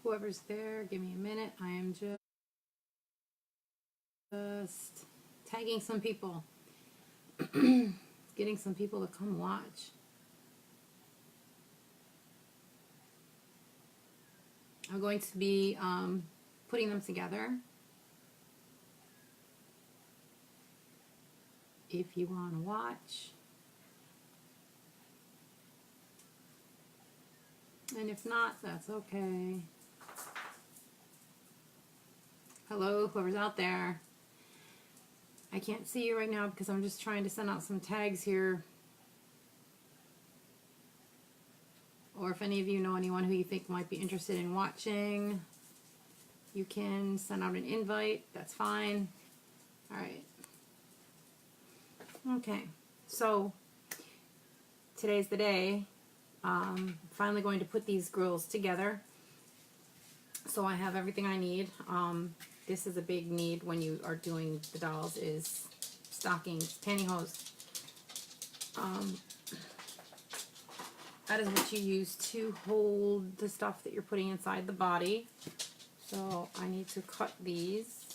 Whoever's there, give me a minute. I am just tagging some people, getting some people to come watch. I'm going to be putting them together. If you want to watch. And if not, that's okay. Hello, whoever's out there. I can't see you right now because I'm just trying to send out some tags here. Or if any of you know anyone who you think might be interested in watching, you can send out an invite. That's fine. All right. Okay. So today's the day. Finally going to put these girls together. So I have everything I need. This is a big need when you are doing the dolls is stockings, pantyhose. That is what you use to hold the stuff that you're putting inside the body. So I need to cut these.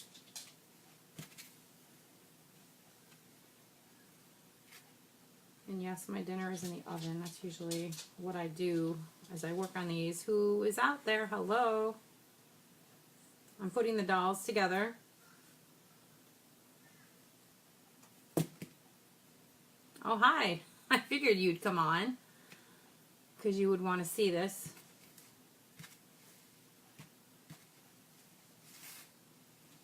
And yes, my dinner is in the oven. That's usually what I do as I work on these. Who is out there? Hello. I'm putting the dolls together. Oh, hi. I figured you'd come on because you would want to see this.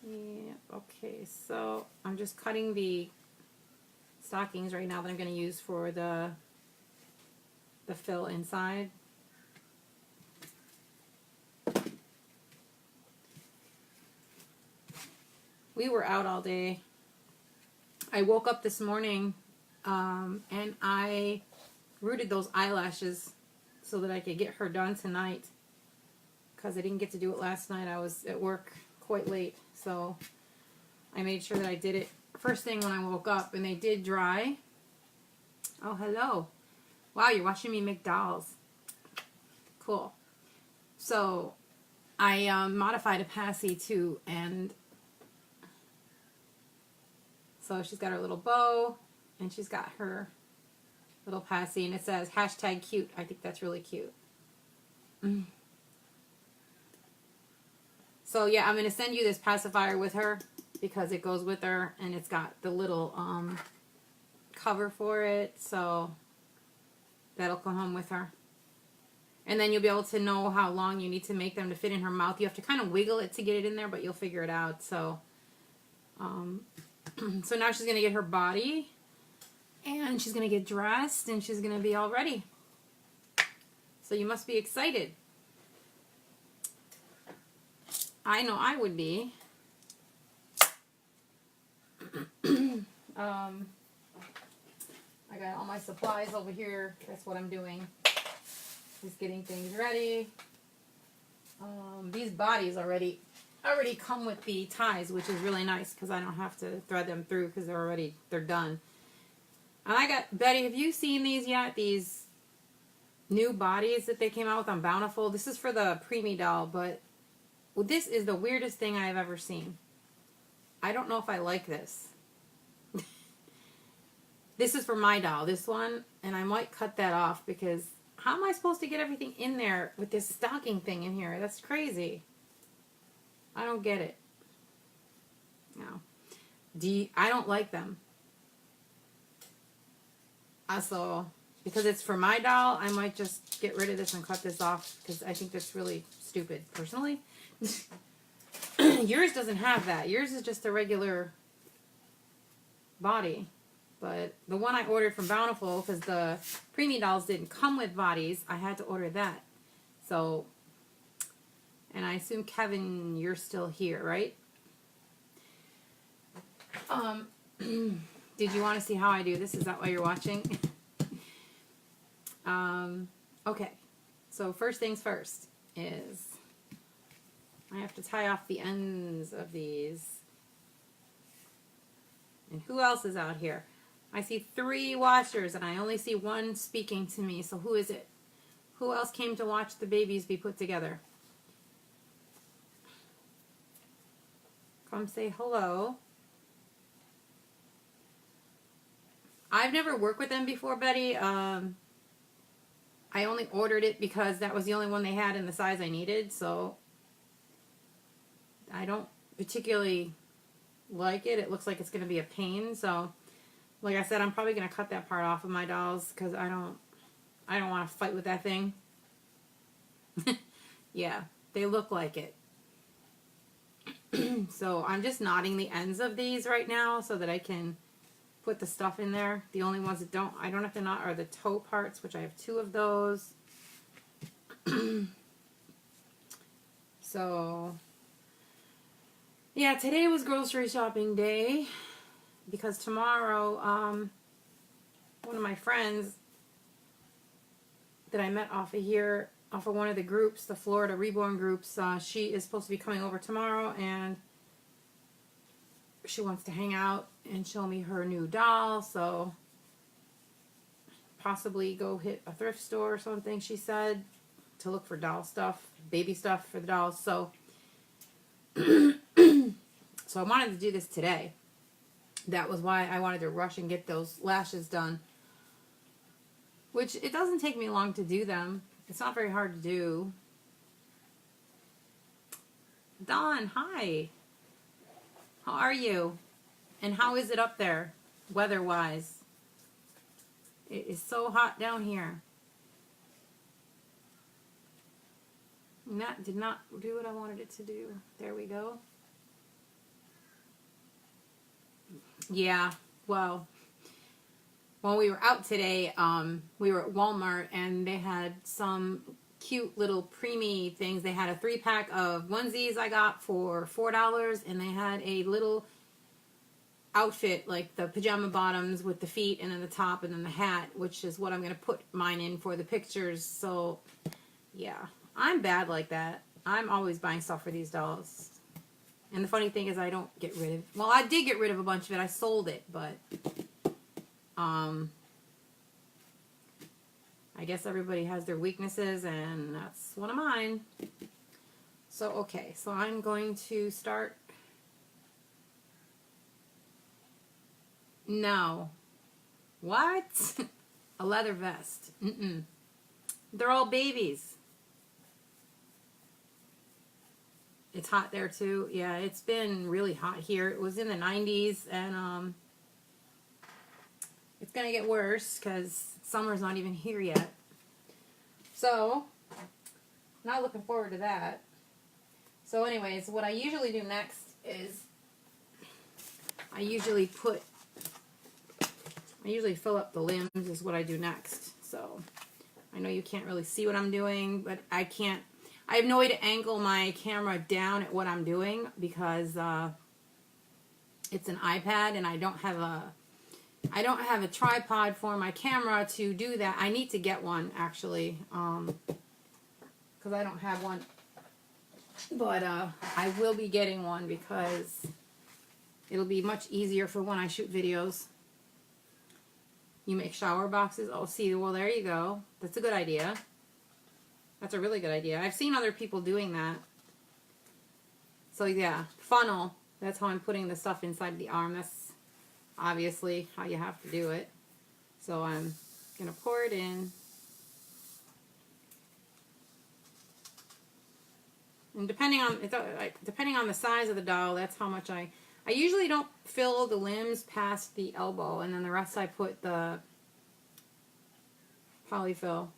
Yeah, okay. So I'm just cutting the stockings right now that I'm going to use for the fill inside. We were out all day. I woke up this morning and I rooted those eyelashes so that I could get her done tonight because I didn't get to do it last night. I was at work quite late, so I made sure that I did it first thing when I woke up, and they did dry. Oh, hello. Wow, you're watching me make dolls. Cool. So I modified a passy too, and so she's got her little bow, and she's got her little passy, and it says #cute. I think that's really cute. So yeah, I'm going to send you this pacifier with her because it goes with her, and it's got the little cover for it, so that'll come home with her. And then you'll be able to know how long you need to make them to fit in her mouth. You have to kind of wiggle it to get it in there, but you'll figure it out. So so now she's going to get her body, and she's going to get dressed, and she's going to be all ready. So you must be excited. I know I would be. I got all my supplies over here. That's what I'm doing. Just getting things ready. These bodies already come with the ties, which is really nice because I don't have to thread them through because they're done. And I got, Betty, have you seen these yet? These new bodies that they came out with on Bountiful. This is for the preemie doll, but this is the weirdest thing I have ever seen. I don't know if I like this. This is for my doll, this one, and I might cut that off because how am I supposed to get everything in there with this stocking thing in here? That's crazy. I don't get it. No. I don't like them. So, because it's for my doll, I might just get rid of this and cut this off because I think that's really stupid, personally. Yours doesn't have that. Yours is just a regular body. But the one I ordered from Bountiful, because the preemie dolls didn't come with bodies, I had to order that. So, and I assume, Kevin, you're still here, right? Did you want to see how I do this? Is that why you're watching? Okay. So first things first is I have to tie off the ends of these. And who else is out here? I see 3 watchers and I only see 1 speaking to me. So who is it? Who else came to watch the babies be put together? Come say hello. I've never worked with them before, Betty. I only ordered it because that was the only one they had in the size I needed. So I don't particularly like it. It looks like it's going to be a pain. So like I said, I'm probably going to cut that part off of my dolls because I don't want to fight with that thing. Yeah, they look like it. So I'm just knotting the ends of these right now so that I can put the stuff in there. The only ones that I don't have to knot are the toe parts, which I have 2 of those. So yeah, today was grocery shopping day because tomorrow one of my friends that I met off of one of the groups, the Florida Reborn groups, she is supposed to be coming over tomorrow and she wants to hang out and show me her new doll, so possibly go hit a thrift store or something, she said, to look for doll stuff, baby stuff for the dolls. So so I wanted to do this today. That was why I wanted to rush and get those lashes done, which it doesn't take me long to do them. It's not very hard to do. Dawn, hi. How are you? And how is it up there, weather-wise? It is so hot down here. And that did not do what I wanted it to do. There we go. Yeah, well, when we were out today, we were at Walmart and they had some cute little preemie things. They had a 3-pack of onesies I got for $4, and they had a little outfit, like the pajama bottoms with the feet and then the top and then the hat, which is what I'm going to put mine in for the pictures. So yeah, I'm bad like that. I'm always buying stuff for these dolls. And the funny thing is I don't get rid of, well, I did get rid of a bunch of it. I sold it, but I guess everybody has their weaknesses, and that's one of mine. So, okay, so I'm going to start. No. What? A leather vest. Mm-mm. They're all babies. It's hot there, too. Yeah, it's been really hot here. It was in the 90s, and it's going to get worse because summer's not even here yet. So, not looking forward to that. So anyways, what I usually do next is I usually fill up the limbs is what I do next. So, I know you can't really see what I'm doing, but I have no way to angle my camera down at what I'm doing because it's an iPad and I don't have a tripod for my camera to do that. I need to get one, actually, because I don't have one. But I will be getting one because it'll be much easier for when I shoot videos. You make shower boxes? Oh, see, well, there you go. That's a good idea. That's a really good idea. I've seen other people doing that. So, yeah, funnel. That's how I'm putting the stuff inside the arm. That's obviously how you have to do it. So I'm going to pour it in. And depending on the size of the doll, that's how much I usually don't fill the limbs past the elbow, and then the rest I put the polyfill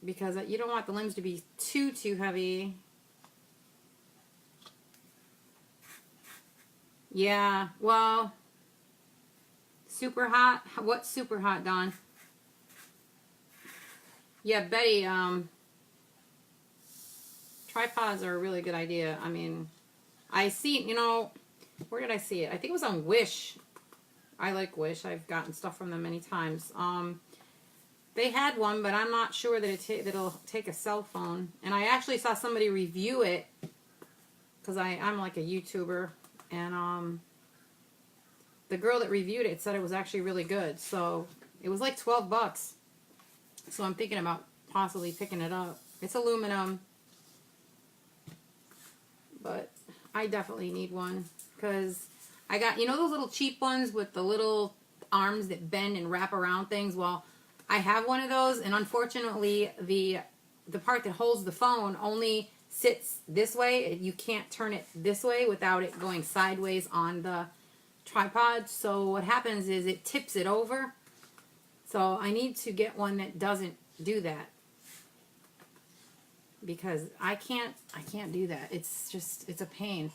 because you don't want the limbs to be too heavy. Yeah, well, Super hot? What's super hot, Dawn? Yeah, Betty, tripods are a really good idea. I mean, I see, you know, where did I see it? I think it was on Wish. I like Wish. I've gotten stuff from them many times. They had one, but I'm not sure that it'll take a cell phone. And I actually saw somebody review it because I'm like a YouTuber, and the girl that reviewed it said it was actually really good. So it was like $12. So I'm thinking about possibly picking it up. It's aluminum, but I definitely need one because I got, you know, those little cheap ones with the little arms that bend and wrap around things. Well, I have one of those, and unfortunately the part that holds the phone only sits this way. You can't turn it this way without it going sideways on the tripod. So what happens is it tips it over. So I need to get one that doesn't do that, because I can't do that. It's a pain.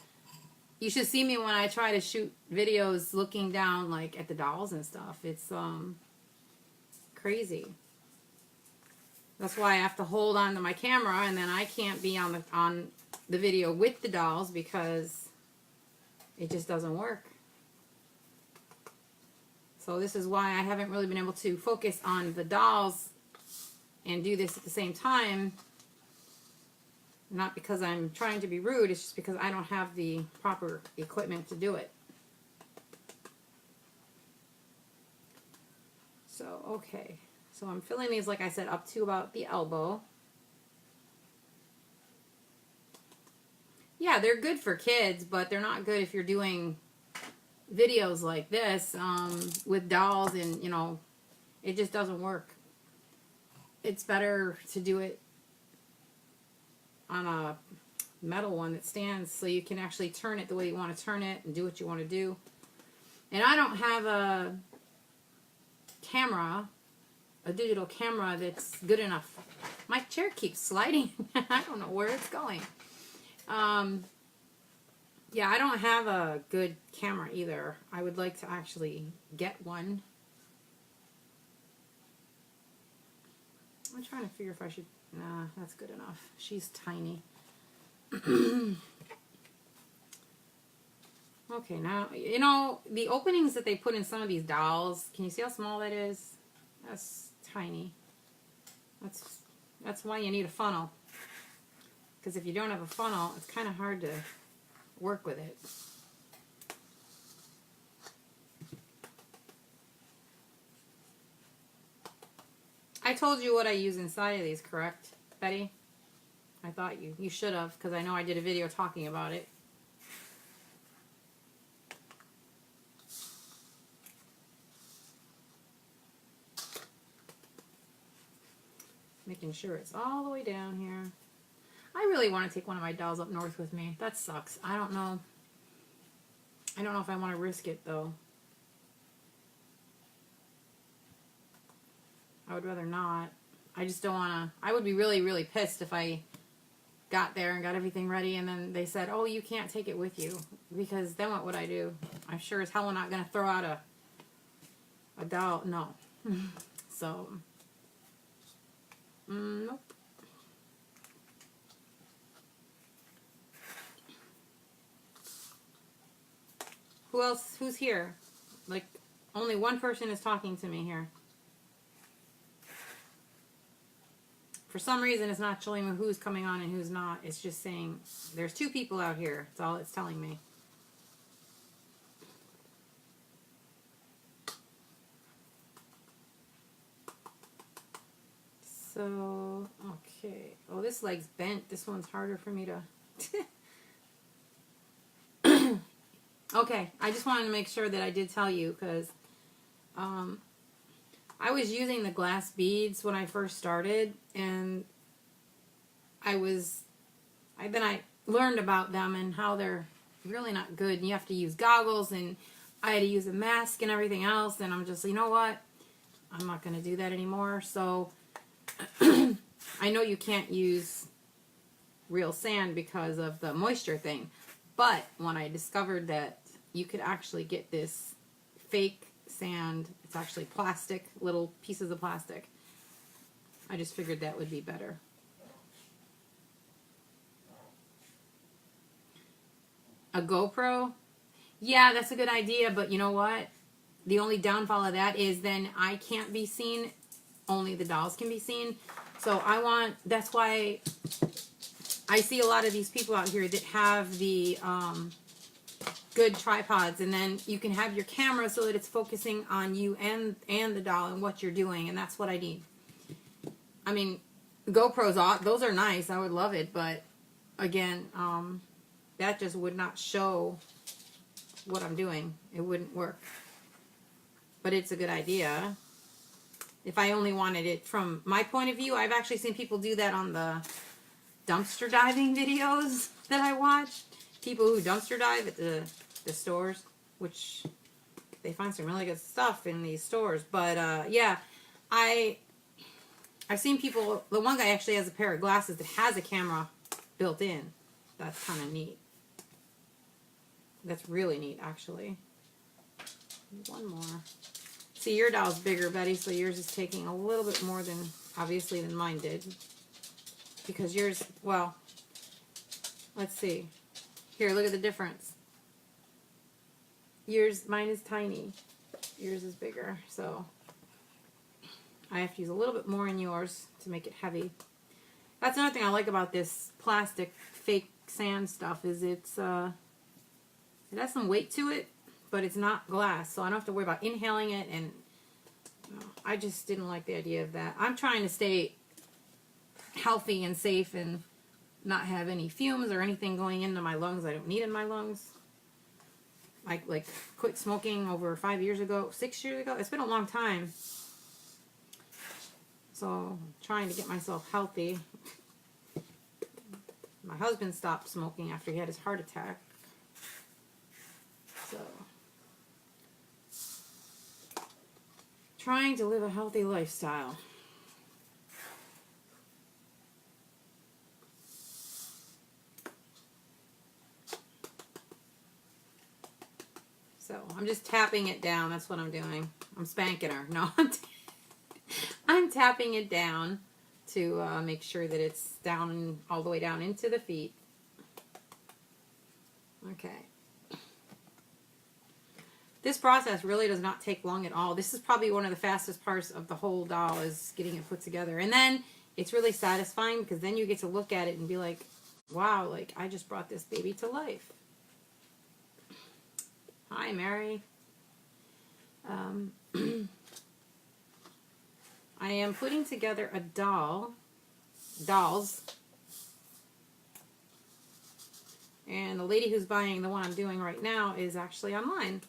You should see me when I try to shoot videos looking down like at the dolls and stuff. It's crazy. That's why I have to hold on to my camera, and then I can't be on the video with the dolls because it just doesn't work. So this is why I haven't really been able to focus on the dolls and do this at the same time. Not because I'm trying to be rude, it's just because I don't have the proper equipment to do it. So, okay. So I'm filling these, like I said, up to about the elbow. Yeah, they're good for kids, but they're not good if you're doing videos like this with dolls, and, you know, it just doesn't work. It's better to do it on a metal one that stands so you can actually turn it the way you want to turn it and do what you want to do. And I don't have a camera, a digital camera that's good enough. My chair keeps sliding. I don't know where it's going. Yeah, I don't have a good camera either. I would like to actually get one. I'm trying to figure if I should... Nah, that's good enough. She's tiny. Okay, now, you know, the openings that they put in some of these dolls, can you see how small that is? That's tiny. That's why you need a funnel. Because if you don't have a funnel, it's kind of hard to work with it. I told you what I use inside of these, correct, Betty? I thought you should have, because I know I did a video talking about it. Making sure it's all the way down here. I really want to take one of my dolls up north with me. That sucks. I don't know. I don't know if I want to risk it, though. I would rather not. I just don't want to. I would be really, really pissed if I got there and got everything ready and then they said, oh, you can't take it with you. Because then what would I do? I'm sure as hell I'm not going to throw out a doll. No. So, nope. Who else? Who's here? Like, only one person is talking to me here. For some reason, it's not showing me who's coming on and who's not. It's just saying there's two people out here. That's all it's telling me. So, okay. Oh, this leg's bent. This one's harder for me to... Okay, I just wanted to make sure that I did tell you, because I was using the glass beads when I first started, and I learned about them and how they're really not good, and you have to use goggles, and I had to use a mask and everything else, and I'm just, you know what, I'm not going to do that anymore. So I know you can't use real sand because of the moisture thing, but when I discovered that you could actually get this fake sand. It's actually plastic, little pieces of plastic. I just figured that would be better. A GoPro? Yeah, that's a good idea, but you know what? The only downfall of that is then I can't be seen. Only the dolls can be seen. So that's why I see a lot of these people out here that have the good tripods, and then you can have your camera so that it's focusing on you and the doll and what you're doing, and that's what I need. I mean, GoPros, those are nice. I would love it, but again, that just would not show what I'm doing. It wouldn't work. But it's a good idea. If I only wanted it from my point of view, I've actually seen people do that on the dumpster diving videos that I watch. People who dumpster dive at the stores, which they find some really good stuff in these stores. But yeah, I've seen people. The one guy actually has a pair of glasses that has a camera built in. That's kind of neat. That's really neat, actually. One more. See, your doll's bigger, Betty, so yours is taking a little bit more than, obviously, than mine did. Because yours, well, let's see. Here, look at the difference. Mine is tiny. Yours is bigger, so I have to use a little bit more in yours to make it heavy. That's another thing I like about this plastic fake sand stuff is it has some weight to it, but it's not glass, so I don't have to worry about inhaling it, and I just didn't like the idea of that. I'm trying to stay healthy and safe and not have any fumes or anything going into my lungs I don't need in my lungs. I like quit smoking over 6 years ago. It's been a long time. So I'm trying to get myself healthy. My husband stopped smoking after he had his heart attack. So trying to live a healthy lifestyle. So I'm just tapping it down. That's what I'm doing. I'm spanking her. No, I'm tapping it down to make sure that it's down all the way down into the feet. Okay. This process really does not take long at all. This is probably one of the fastest parts of the whole doll is getting it put together. And then it's really satisfying because then you get to look at it and be like, wow, like I just brought this baby to life. Hi, Mary. I am putting together a dolls. And the lady who's buying the one I'm doing right now is actually online.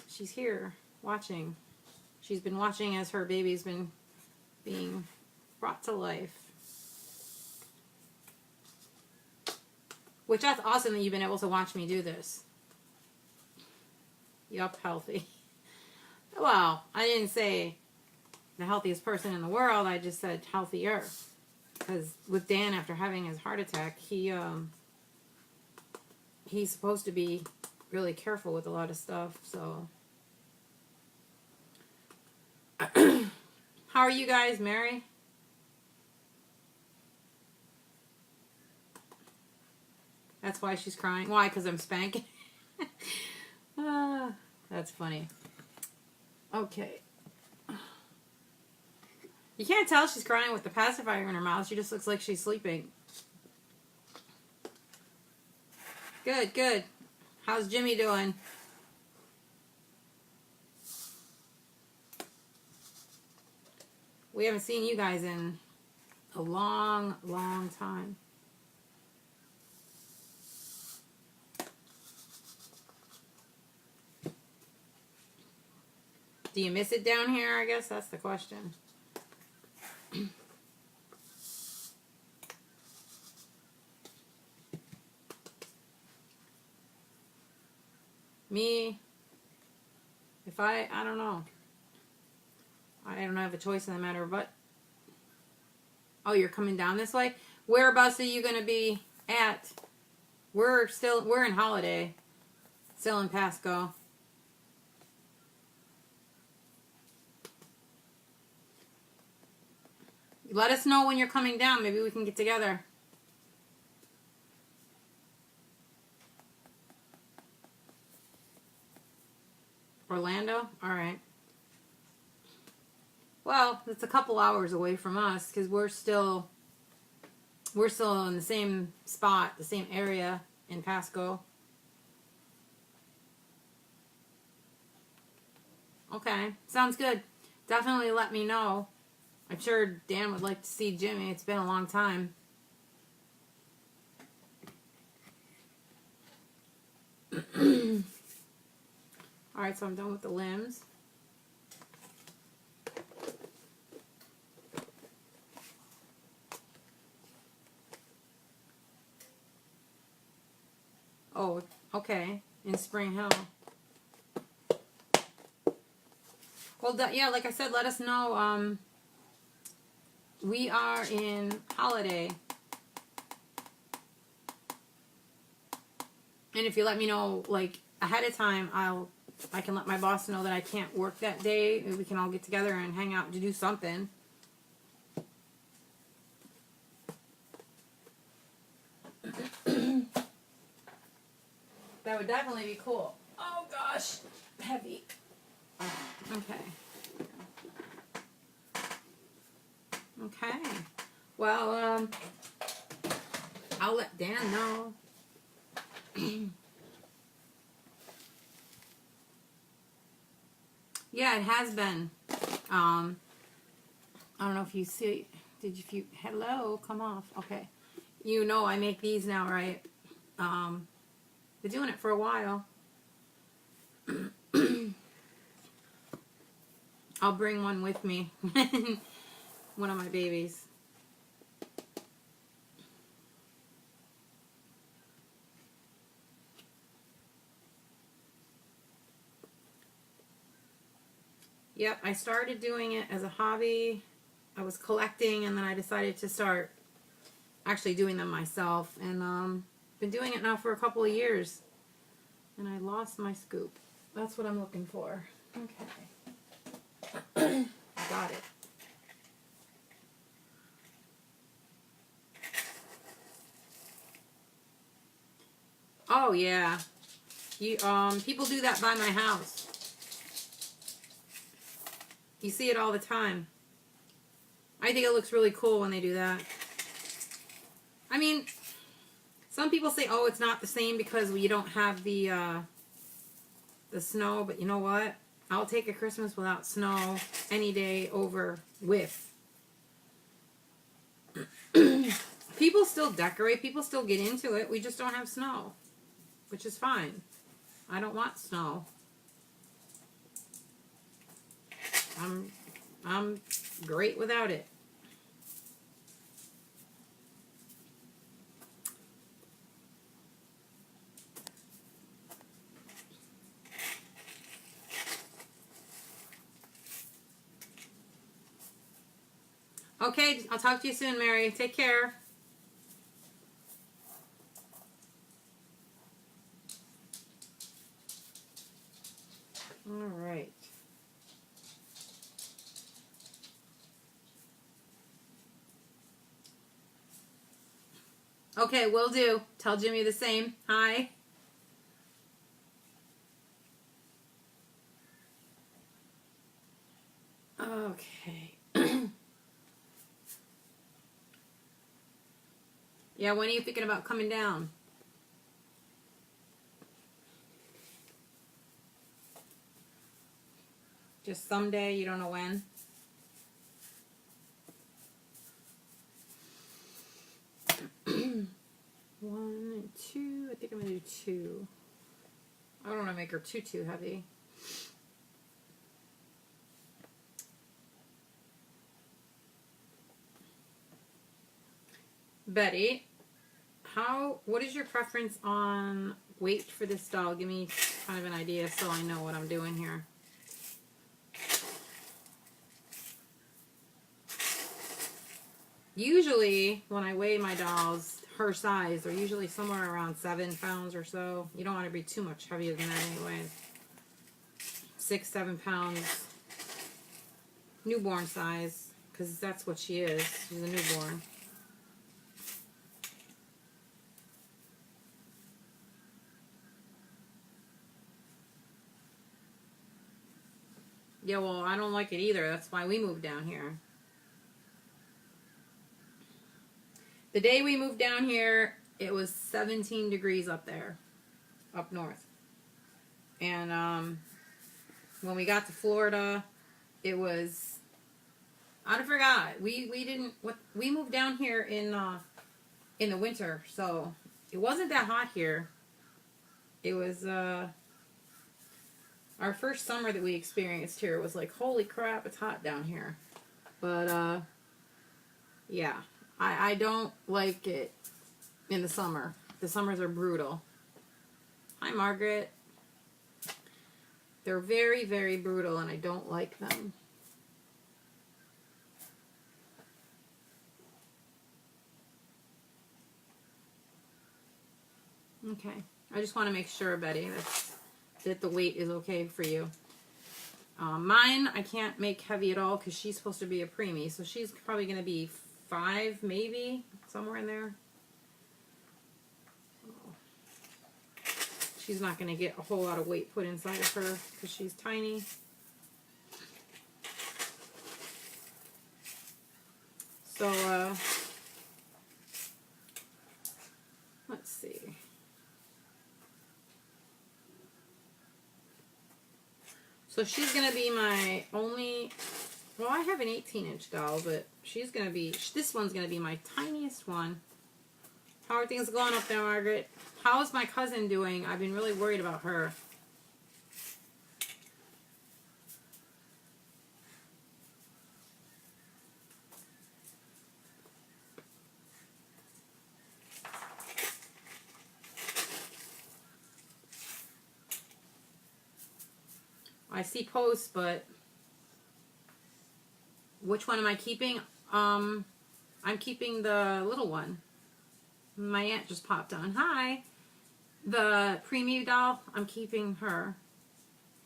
She's here watching. She's been watching as her baby's been being brought to life. Which that's awesome that you've been able to watch me do this. Yup, healthy. Well, I didn't say the healthiest person in the world. I just said healthier. Because with Dan, after having his heart attack, he's supposed to be really careful with a lot of stuff. So, how are you guys, Mary? That's why she's crying. Why? Because I'm spanking. That's funny. Okay. You can't tell she's crying with the pacifier in her mouth. She just looks like she's sleeping. Good, good. How's Jimmy doing? We haven't seen you guys in a long, long time. Do you miss it down here? I guess that's the question. Me, if I don't know. I don't have a choice in the matter, but... Oh, you're coming down this way? Whereabouts are you going to be at? We're in Holiday. Still in Pasco. Let us know when you're coming down. Maybe we can get together. Orlando? Alright. Well, it's a couple hours away from us because we're still in the same spot, the same area in Pasco. Okay, sounds good. Definitely let me know. I'm sure Dan would like to see Jimmy. It's been a long time. Alright, so I'm done with the limbs. Oh, okay. In Spring Hill. Well, yeah, like I said, let us know. We are in Holiday. And if you let me know, like, ahead of time, I can let my boss know that I can't work that day. We can all get together and hang out to do something. That would definitely be cool. Oh, gosh. Heavy. Okay. Okay. Well, I'll let Dan know. Yeah, it has been. I don't know if you see. Hello, come off. Okay. You know I make these now, right? Been doing it for a while. I'll bring one with me. One of my babies. Yep, I started doing it as a hobby. I was collecting, and then I decided to start actually doing them myself. And been doing it now for a couple of years. And I lost my scoop. That's what I'm looking for. Okay. Got it. Oh yeah. People do that by my house. You see it all the time. I think it looks really cool when they do that. I mean, some people say, oh, it's not the same because you don't have the snow, but you know what? I'll take a Christmas without snow any day over with. People still decorate. People still get into it. We just don't have snow, which is fine. I don't want snow. I'm great without it. Okay, I'll talk to you soon, Mary. Take care. All right. Okay, will do. Tell Jimmy the same. Hi. Okay. Yeah, when are you thinking about coming down? Just someday, you don't know when? One and two. I think I'm going to do two. I don't want to make her too heavy. Betty, what is your preference on weight for this doll? Give me kind of an idea so I know what I'm doing here. Usually, when I weigh my dolls, her size, they're usually somewhere around 7 pounds or so. You don't want to be too much heavier than that anyways. 6, 7 pounds. Newborn size. because that's what she is. She's a newborn. Yeah, well, I don't like it either. That's why we moved down here. The day we moved down here, it was 17 degrees up there, up north. And when we got to Florida, it was, I forgot. We moved down here in the winter, so it wasn't that hot here. It was our first summer that we experienced here was like, holy crap, it's hot down here. But yeah, I don't like it in the summer. The summers are brutal. Hi, Margaret. They're very, very brutal, and I don't like them. Okay. I just want to make sure, Betty, that the weight is okay for you. Mine, I can't make heavy at all because she's supposed to be a preemie, so she's probably going to be 5, maybe, somewhere in there. She's not going to get a whole lot of weight put inside of her because she's tiny. So, let's see. So she's going to be my only, well, I have an 18-inch doll, but she's going to be, this one's going to be my tiniest one. How are things going up there, Margaret? How is my cousin doing? I've been really worried about her. I see posts, but which one am I keeping? I'm keeping the little one. My aunt just popped on. Hi. The preemie doll, I'm keeping her.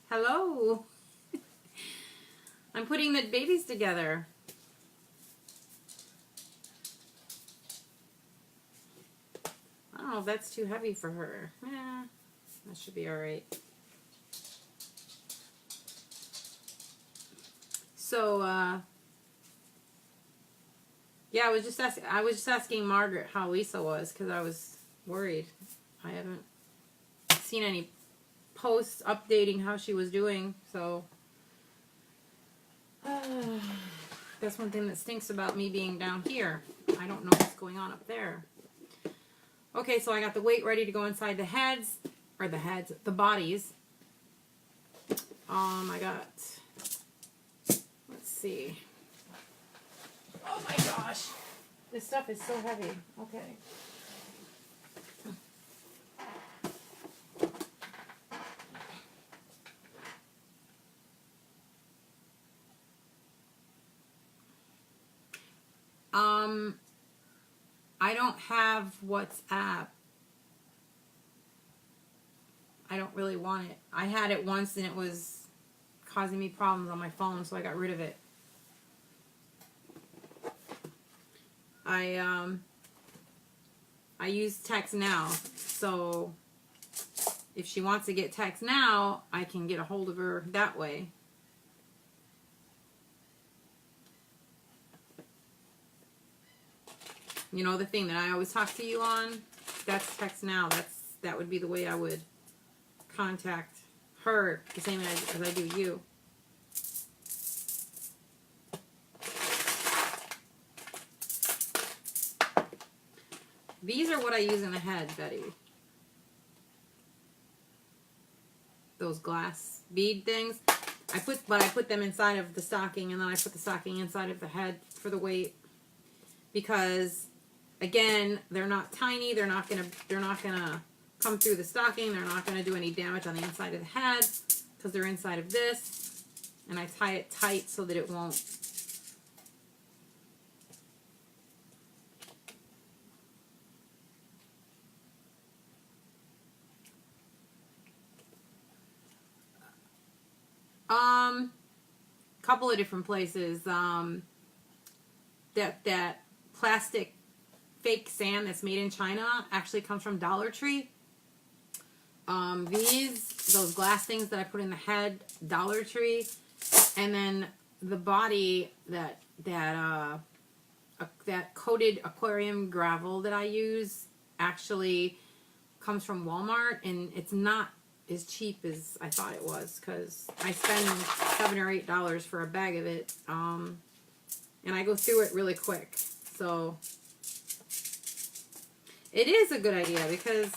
Hello. I'm putting the babies together. I don't know if that's too heavy for her. Yeah, that should be alright. So, yeah, I was just asking Margaret how Lisa was because I was worried. I haven't seen any posts updating how she was doing, so that's one thing that stinks about me being down here. I don't know what's going on up there. Okay, so I got the weight ready to go inside the heads, or the bodies. I got, let's see. Oh my gosh. This stuff is so heavy. Okay. I don't have WhatsApp. I don't really want it. I had it once and it was causing me problems on my phone, so I got rid of it. I use text now, so if she wants to get text now, I can get a hold of her that way. You know, the thing that I always talk to you on, that's text now. That would be the way I would contact her, the same as I do you. These are what I use in the head, Betty. Those glass bead things. I put them inside of the stocking, and then I put the stocking inside of the head for the weight. Because again, they're not tiny, they're not gonna come through the stocking, they're not gonna do any damage on the inside of the head because they're inside of this. And I tie it tight so that it won't. Couple of different places. that plastic fake sand that's made in China actually comes from Dollar Tree. Those glass things that I put in the head, Dollar Tree, and then the body that coated aquarium gravel that I use actually comes from Walmart, and it's not as cheap as I thought it was, because I spend $7 or $8 for a bag of it, and I go through it really quick. So it is a good idea, because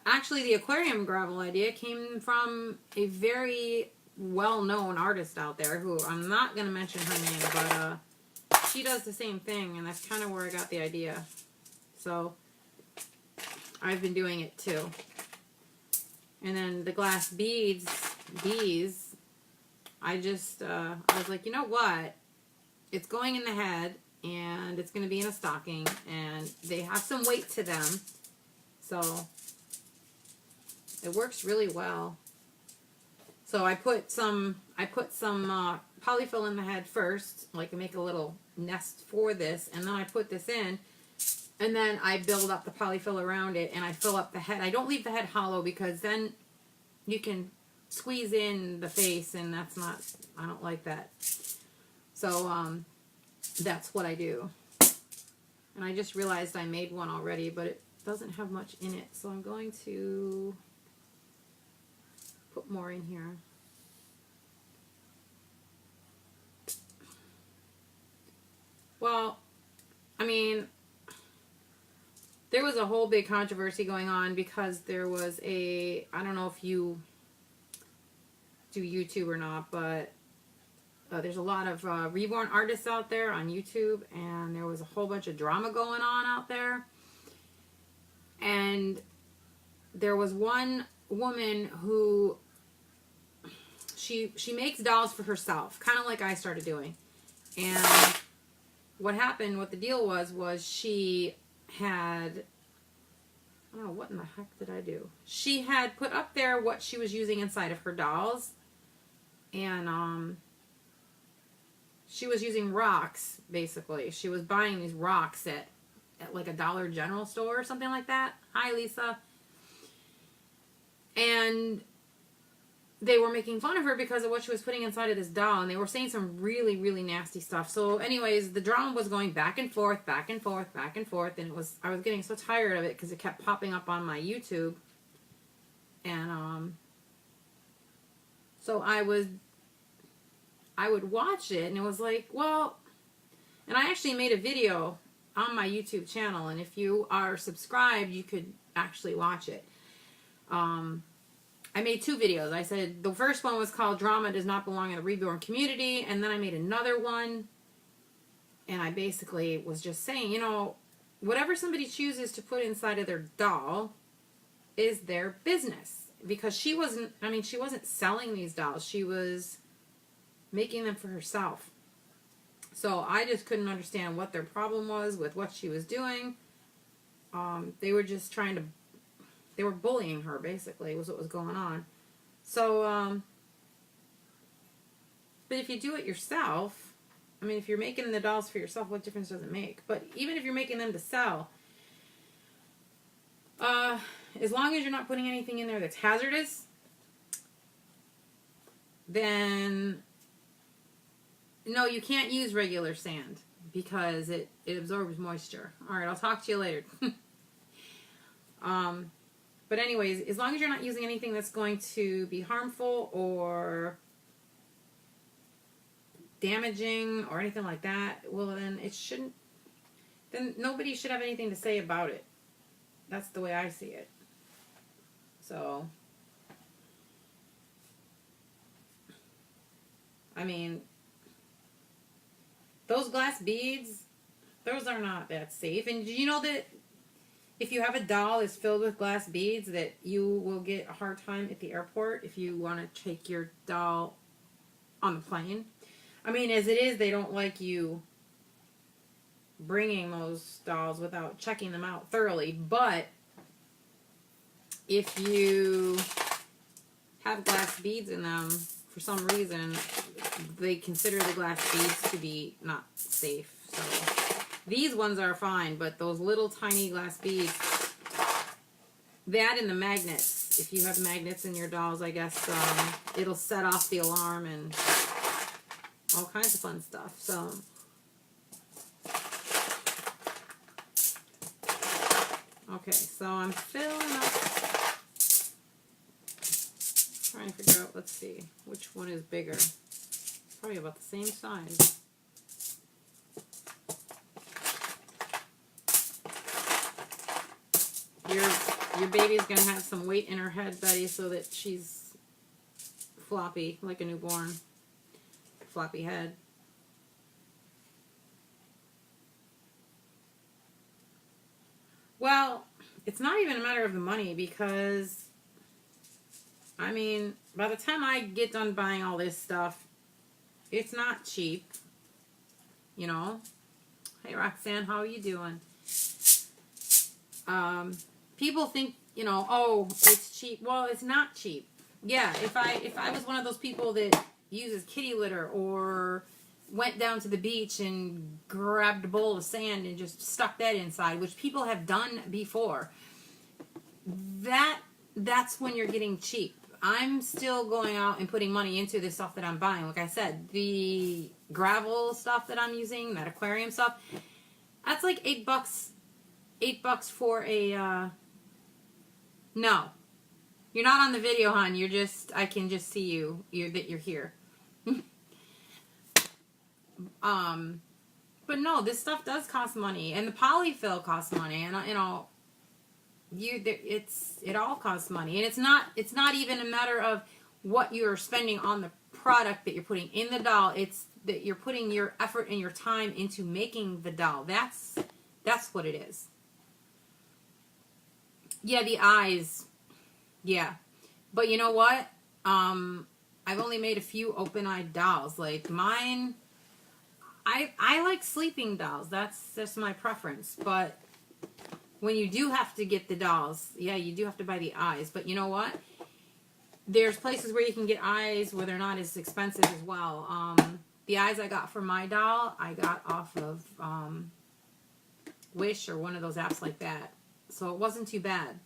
actually the aquarium gravel idea came from a very well-known artist out there, who I'm not going to mention her name, but she does the same thing, and that's kind of where I got the idea. So I've been doing it too. And then the glass beads, these, I was like, you know what? It's going in the head, and it's going to be in a stocking, and they have some weight to them. So it works really well. So I put some polyfill in the head first, like to make a little nest for this, and then I put this in, and then I build up the polyfill around it, and I fill up the head. I don't leave the head hollow, because then you can squeeze in the face, and that's not, I don't like that. So that's what I do. And I just realized I made one already, but it doesn't have much in it, so I'm going to put more in here. Well, I mean, there was a whole big controversy going on, because there was I don't know if you do YouTube or not, but there's a lot of reborn artists out there on YouTube, and there was a whole bunch of drama going on out there. And there was one woman who, she makes dolls for herself, kind of like I started doing. And what happened, what the deal was she had, I don't know, what in the heck did I do? She had put up there what she was using inside of her dolls, and she was using rocks, basically. She was buying these rocks at like a Dollar General store or something like that. Hi, Lisa. And they were making fun of her because of what she was putting inside of this doll, and they were saying some really, really nasty stuff. So anyways, the drama was going back and forth, back and forth, back and forth, and I was getting so tired of it, because it kept popping up on my YouTube. And so I would watch it, and it was like, well, and I actually made a video on my YouTube channel, and if you are subscribed, you could actually watch it. I made 2 videos. I said the first one was called Drama Does Not Belong in the Reborn Community, and then I made another one, and I basically was just saying, you know, whatever somebody chooses to put inside of their doll is their business. Because she wasn't selling these dolls. She was making them for herself. So I just couldn't understand what their problem was with what she was doing. They were just they were bullying her, basically, was what was going on. So, but if you do it yourself, I mean, if you're making the dolls for yourself, what difference does it make? But even if you're making them to sell, as long as you're not putting anything in there that's hazardous, then no, you can't use regular sand, because it absorbs moisture. All right, I'll talk to you later. But anyways, as long as you're not using anything that's going to be harmful or damaging or anything like that, well, then then nobody should have anything to say about it. That's the way I see it. So, I mean, those glass beads, those are not that safe. And did you know that if you have a doll that's filled with glass beads, that you will get a hard time at the airport if you want to take your doll on the plane? I mean, as it is, they don't like you bringing those dolls without checking them out thoroughly. But if you have glass beads in them, for some reason, they consider the glass beads to be not safe. So these ones are fine, but those little tiny glass beads, that and the magnets, if you have magnets in your dolls, I guess it'll set off the alarm and all kinds of fun stuff. So okay, so I'm filling up, trying to figure out, let's see, which one is bigger. Probably about the same size. Your baby's going to have some weight in her head, Betty, so that she's floppy, like a newborn. Floppy head. Well, it's not even a matter of the money, because, I mean, by the time I get done buying all this stuff, it's not cheap, you know. Hey, Roxanne, how are you doing? People think, you know, oh, it's cheap. Well, it's not cheap. Yeah, if I was one of those people that uses kitty litter or went down to the beach and grabbed a bowl of sand and just stuck that inside, which people have done before, that's when you're getting cheap. I'm still going out and putting money into the stuff that I'm buying. Like I said, the gravel stuff that I'm using, that aquarium stuff, that's like $8. $8 for a, no. You're not on the video, hon. You're just, I can just see you. That you're here. But no, this stuff does cost money, and the polyfill costs money, and you know, it all costs money, and it's not even a matter of what you're spending on the product that you're putting in the doll. It's that you're putting your effort and your time into making the doll. That's what it is. Yeah, the eyes. Yeah. But you know what? I've only made a few open-eyed dolls. Like mine, I like sleeping dolls. That's just my preference. But when you do have to get the dolls, yeah, you do have to buy the eyes. But you know what? There's places where you can get eyes where they're not as expensive as well. The eyes I got for my doll, I got off of Wish or one of those apps like that. So it wasn't too bad.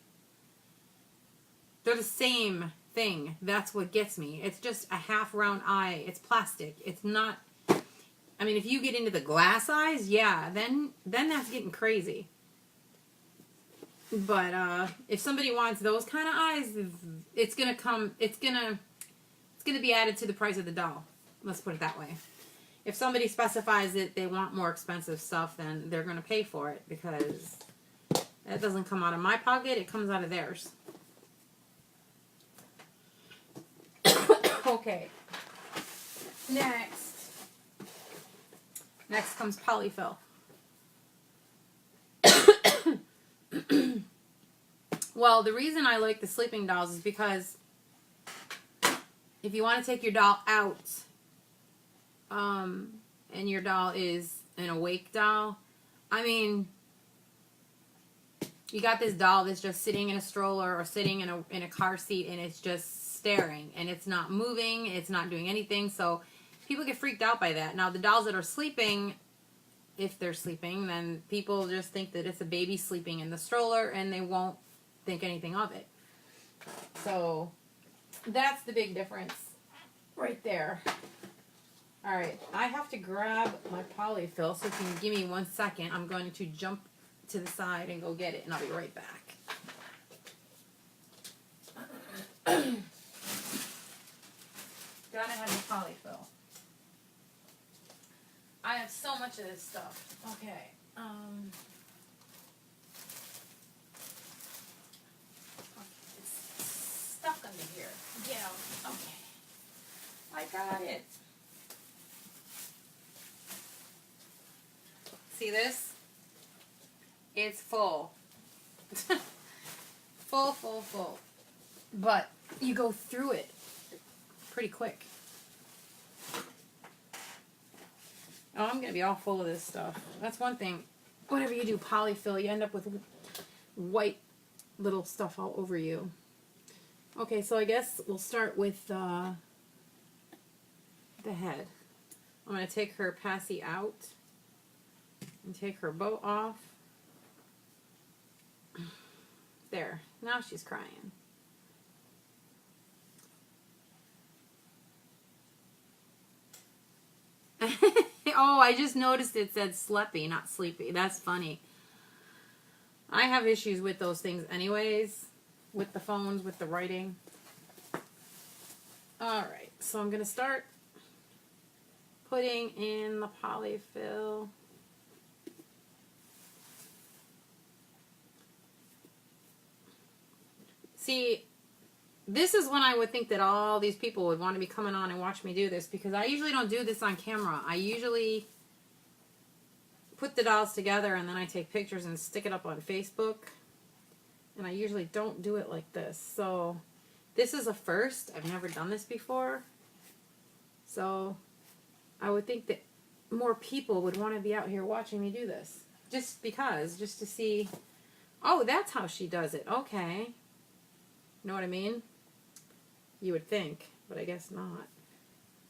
They're the same thing. That's what gets me. It's just a half round eye. It's plastic. It's not, I mean, if you get into the glass eyes, yeah, then that's getting crazy. But if somebody wants those kind of eyes, it's gonna be added to the price of the doll. Let's put it that way. If somebody specifies that they want more expensive stuff, then they're gonna pay for it, because that doesn't come out of my pocket, it comes out of theirs. Okay. Next comes polyfill. Well, the reason I like the sleeping dolls is because if you want to take your doll out, and your doll is an awake doll, I mean, you got this doll that's just sitting in a stroller or sitting in a car seat, and it's just staring, and it's not moving, it's not doing anything, so people get freaked out by that. Now, the dolls that are sleeping, if they're sleeping, then people just think that it's a baby sleeping in the stroller, and they won't think anything of it. So, that's the big difference right there. Alright, I have to grab my polyfill, so if you can give me 1 second, I'm going to jump to the side and go get it, and I'll be right back. Gotta have the polyfill. I have so much of this stuff. Okay. It's stuck under here. Get out. Okay. I got it. See this? It's full. Full. But you go through it pretty quick. Oh, I'm going to be all full of this stuff. That's one thing. Whenever you do polyfill, you end up with white little stuff all over you. Okay, so I guess we'll start with the head. I'm going to take her passy out and take her bow off. There. Now she's crying. Oh, I just noticed it said sleepy, not sleepy. That's funny. I have issues with those things anyways, with the phones, with the writing. Alright, so I'm going to start putting in the polyfill. See, this is when I would think that all these people would want to be coming on and watch me do this, because I usually don't do this on camera. I usually put the dolls together and then I take pictures and stick it up on Facebook. And I usually don't do it like this. So this is a first. I've never done this before. So I would think that more people would want to be out here watching me do this. Just because, just to see, oh, that's how she does it. Okay. You know what I mean? You would think, but I guess not.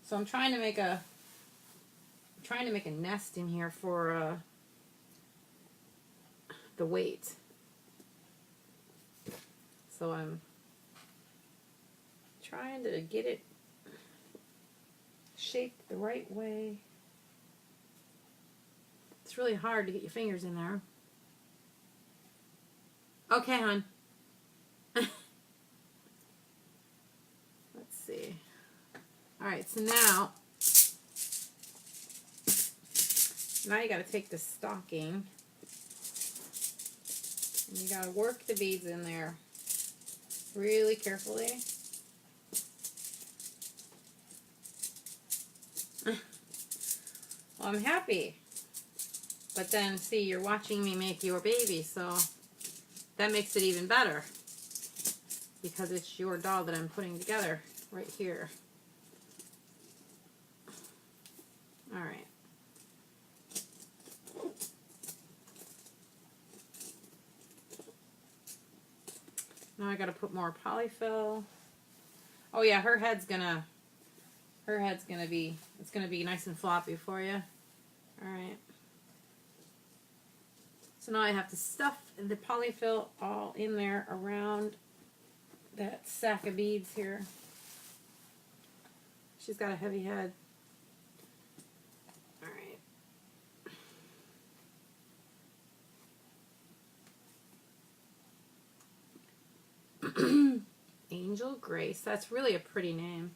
So I'm trying to make a nest in here for the weight. So I'm trying to get it shaped the right way. It's really hard to get your fingers in there. Okay, hon. Let's see. Alright, so now you got to take the stocking and you got to work the beads in there really carefully. Well, I'm happy. But then, see, you're watching me make your baby, so that makes it even better. Because it's your doll that I'm putting together right here. Alright. Now I gotta put more polyfill. Oh yeah, her head's gonna be, it's gonna be nice and floppy for you. Alright. So now I have to stuff the polyfill all in there around that sack of beads here. She's got a heavy head. Alright. Angel Grace. That's really a pretty name.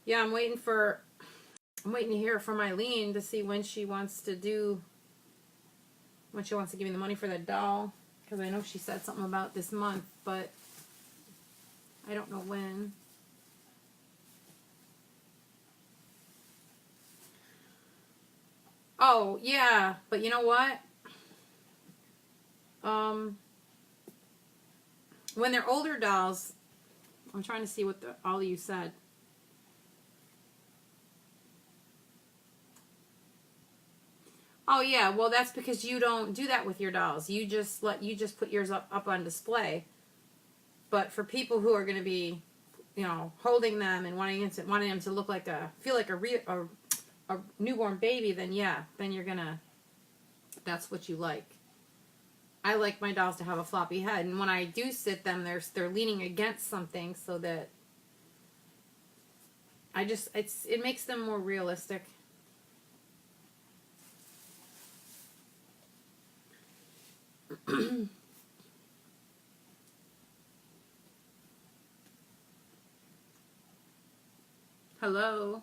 Yeah, I'm waiting to hear from Eileen to see when she wants to give me the money for that doll. Because I know she said something about this month, but I don't know when. Oh, yeah, but you know what? When they're older dolls, I'm trying to see what all of you said. Oh yeah, well that's because you don't do that with your dolls. You just put yours up on display. But for people who are going to be, holding them and wanting them to look like feel like a newborn baby, then yeah, then you're gonna. That's what you like. I like my dolls to have a floppy head, and when I do sit them, they're leaning against something so that it makes them more realistic. Hello.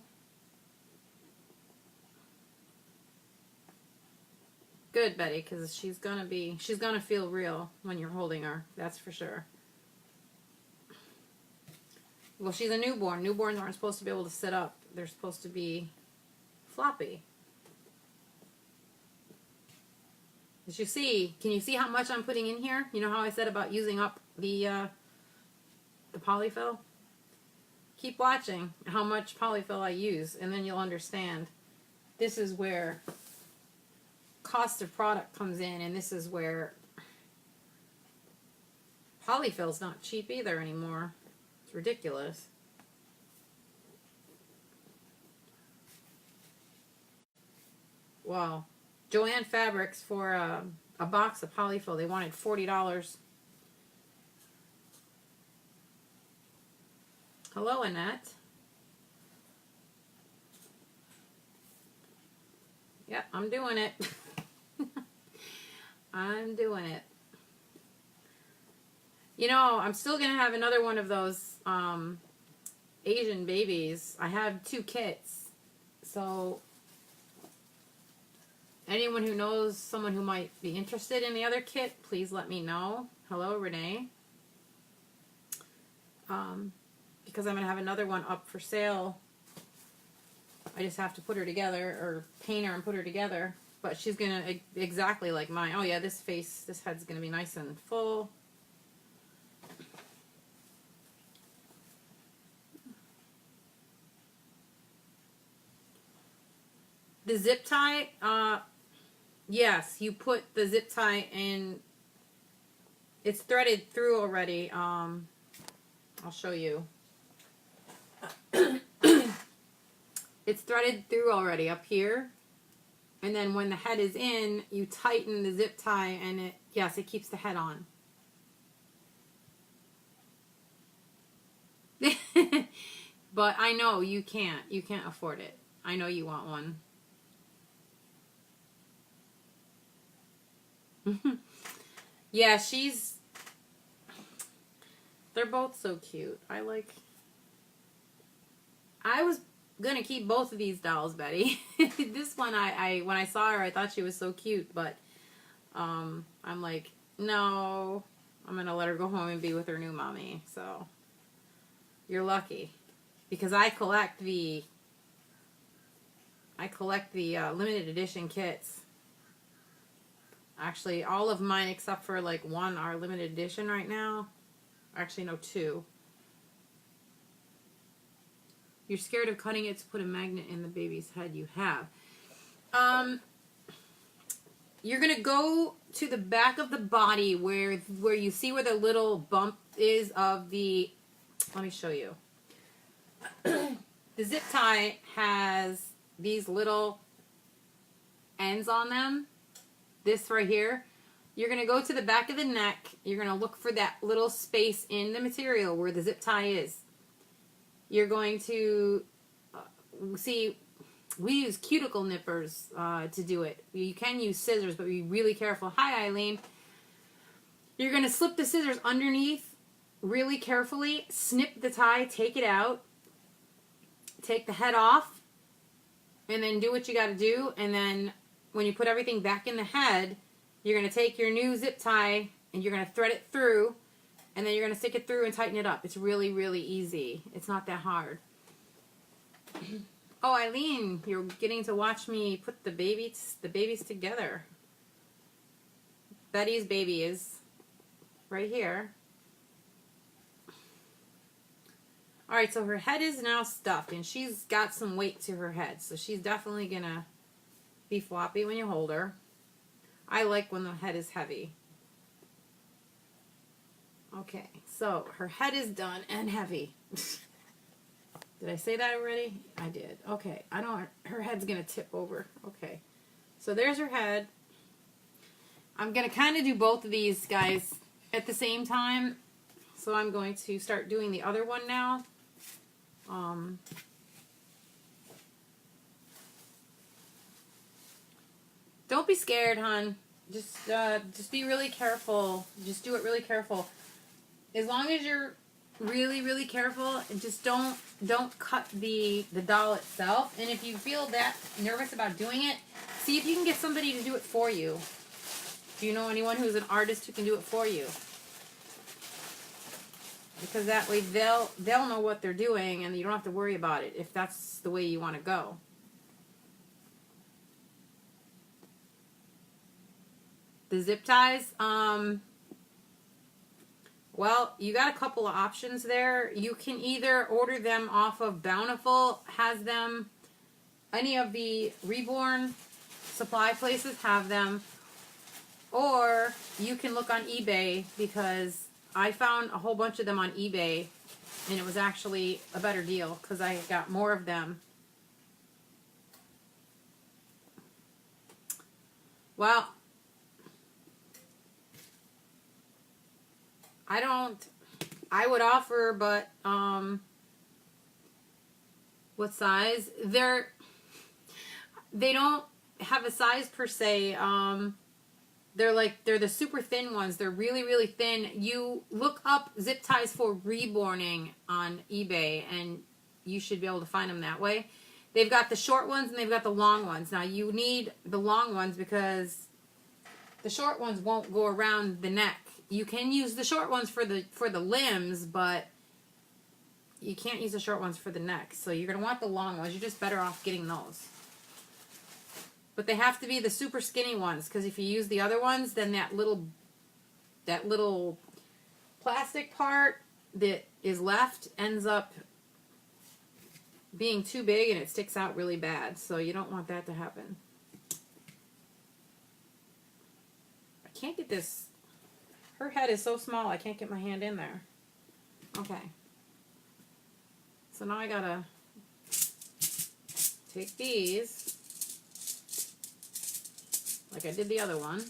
Good, Betty, because she's gonna feel real when you're holding her. That's for sure. Well, she's a newborn. Newborns aren't supposed to be able to sit up. They're supposed to be floppy. As you see, can you see how much I'm putting in here? You know how I said about using up the polyfill? Keep watching how much polyfill I use, and then you'll understand. This is where cost of product comes in, and this is where Polyfill's not cheap either anymore. It's ridiculous. Wow. Joanne Fabrics for a box of polyfill. They wanted $40. Hello, Annette. Yep, I'm doing it. I'm doing it. You know, I'm still going to have another one of those Asian babies. I have 2 kits. So anyone who knows someone who might be interested in the other kit, please let me know. Hello, Renee. Because I'm going to have another one up for sale. I just have to put her together, or paint her and put her together. But she's going to exactly like mine. Oh yeah, this head's going to be nice and full. The zip tie, yes, you put the zip tie in. It's threaded through already. I'll show you. It's threaded through already up here. And then when the head is in, you tighten the zip tie and it keeps the head on. But I know you can't. You can't afford it. I know you want one. Yeah, they're both so cute. I was gonna keep both of these dolls, Betty. This one, when I saw her, I thought she was so cute, but I'm like, no, I'm gonna let her go home and be with her new mommy. So you're lucky, because I collect the limited edition kits. Actually, all of mine except for like one are limited edition right now. Actually, no, 2. You're scared of cutting it to put a magnet in the baby's head. You have. You're going to go to the back of the body where you see where the little bump is of the... Let me show you. The zip tie has these little ends on them. This right here. You're going to go to the back of the neck. You're going to look for that little space in the material where the zip tie is. You're going to see, we use cuticle nippers to do it. You can use scissors, but be really careful. Hi, Eileen. You're going to slip the scissors underneath really carefully, snip the tie, take it out, take the head off, and then do what you got to do. And then when you put everything back in the head, you're going to take your new zip tie and you're going to thread it through, and then you're going to stick it through and tighten it up. It's really, really easy. It's not that hard. Oh, Eileen, you're getting to watch me put the babies together. Betty's baby is right here. Alright, so her head is now stuffed, and she's got some weight to her head, so she's definitely going to be floppy when you hold her. I like when the head is heavy. Okay, so her head is done and heavy. Did I say that already? I did. Okay, her head's going to tip over. Okay, so there's her head. I'm going to kind of do both of these guys at the same time. So I'm going to start doing the other one now. Don't be scared, hon. Just be really careful. Just do it really careful. As long as you're really, really careful, and just don't cut the doll itself. And if you feel that nervous about doing it, see if you can get somebody to do it for you. Do you know anyone who's an artist who can do it for you? Because that way they'll know what they're doing, and you don't have to worry about it if that's the way you want to go. The zip ties, well, you got a couple of options there. You can either order them off of Bountiful, has them. Any of the Reborn supply places have them. Or you can look on eBay, because I found a whole bunch of them on eBay, and it was actually a better deal because I got more of them. Well, I would offer, but, what size? They don't have a size per se. They're the super thin ones. They're really, really thin. You look up zip ties for reborning on eBay, and you should be able to find them that way. They've got the short ones and they've got the long ones. Now, you need the long ones because the short ones won't go around the neck. You can use the short ones for the limbs, but you can't use the short ones for the neck. So you're going to want the long ones. You're just better off getting those. But they have to be the super skinny ones, because if you use the other ones, then that little plastic part that is left ends up being too big and it sticks out really bad. So you don't want that to happen. I can't get this. Her head is so small, I can't get my hand in there. Okay. So now I gotta take these, like I did the other one.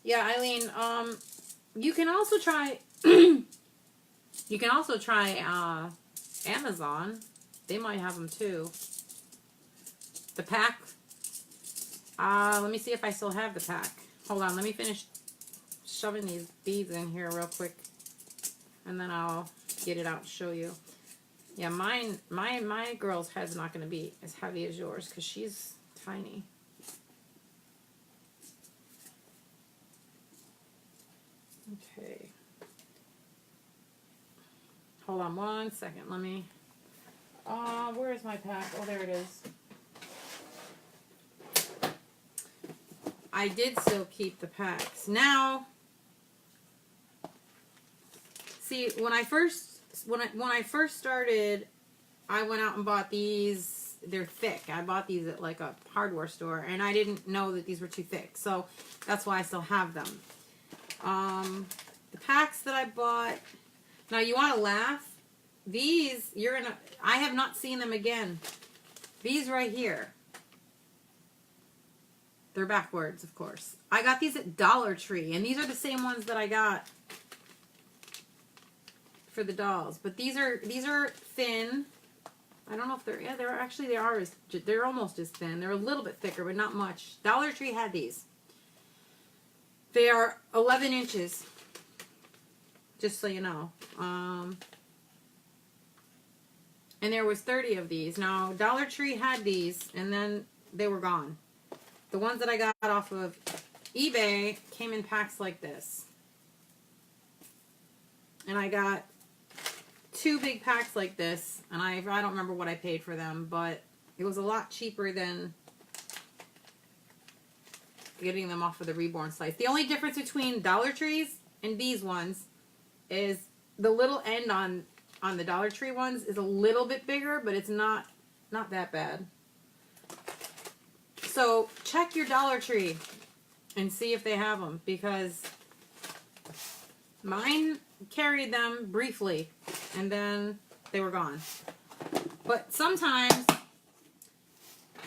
Yeah, Eileen, you can also try, Amazon. They might have them too. The pack. Let me see if I still have the pack. Hold on, let me finish shoving these beads in here real quick, and then I'll get it out and show you. Yeah, my girl's head's not going to be as heavy as yours because she's tiny. Okay. Hold on one second. Let me... where is my pack? Oh, there it is. I did still keep the packs. Now, see, when I first started, I went out and bought these. They're thick. I bought these at like a hardware store, and I didn't know that these were too thick. So that's why I still have them. The packs that I bought. Now you want to laugh? These, I have not seen them again. These right here. They're backwards, of course. I got these at Dollar Tree, and these are the same ones that I got for the dolls. But these are thin. I don't know if they're almost as thin. They're a little bit thicker, but not much. Dollar Tree had these. They are 11 inches, just so you know. And there was 30 of these. Now, Dollar Tree had these, and then they were gone. The ones that I got off of eBay came in packs like this. And I got 2 big packs like this, and I don't remember what I paid for them, but it was a lot cheaper than getting them off of the Reborn site. The only difference between Dollar Trees and these ones is the little end on the Dollar Tree ones is a little bit bigger, but it's not that bad. So check your Dollar Tree and see if they have them, because mine carried them briefly and then they were gone. But sometimes,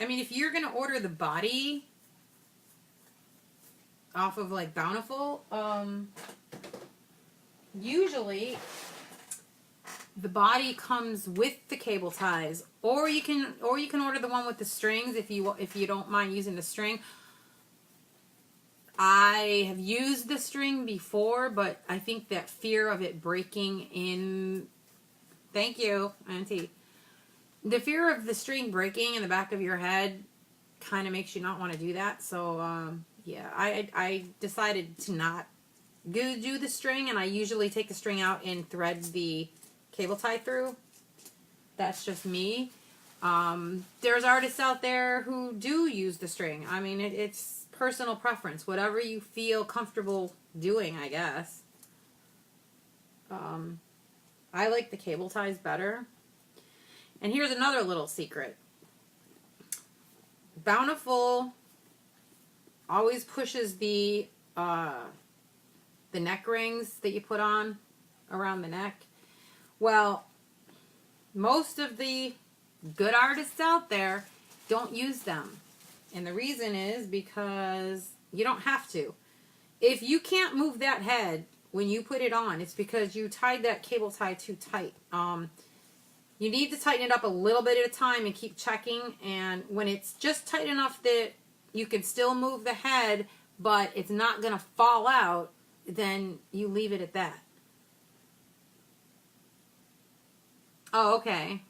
I mean, if you're going to order the body off of like Bountiful, usually the body comes with the cable ties, or you can order the one with the strings if you don't mind using the string. I have used the string before, but I think that fear of it breaking in... Thank you, Auntie. The fear of the string breaking in the back of your head kind of makes you not want to do that. So, yeah, I decided to not do the string, and I usually take the string out and thread the cable tie through. That's just me. There's artists out there who do use the string. I mean, it's personal preference. Whatever you feel comfortable doing, I guess. I like the cable ties better. And here's another little secret. Bountiful always pushes the the neck rings that you put on around the neck. Well, most of the good artists out there don't use them. And the reason is because you don't have to. If you can't move that head when you put it on, it's because you tied that cable tie too tight. You need to tighten it up a little bit at a time and keep checking. And when it's just tight enough that you can still move the head, but it's not going to fall out, then you leave it at that. Oh, okay.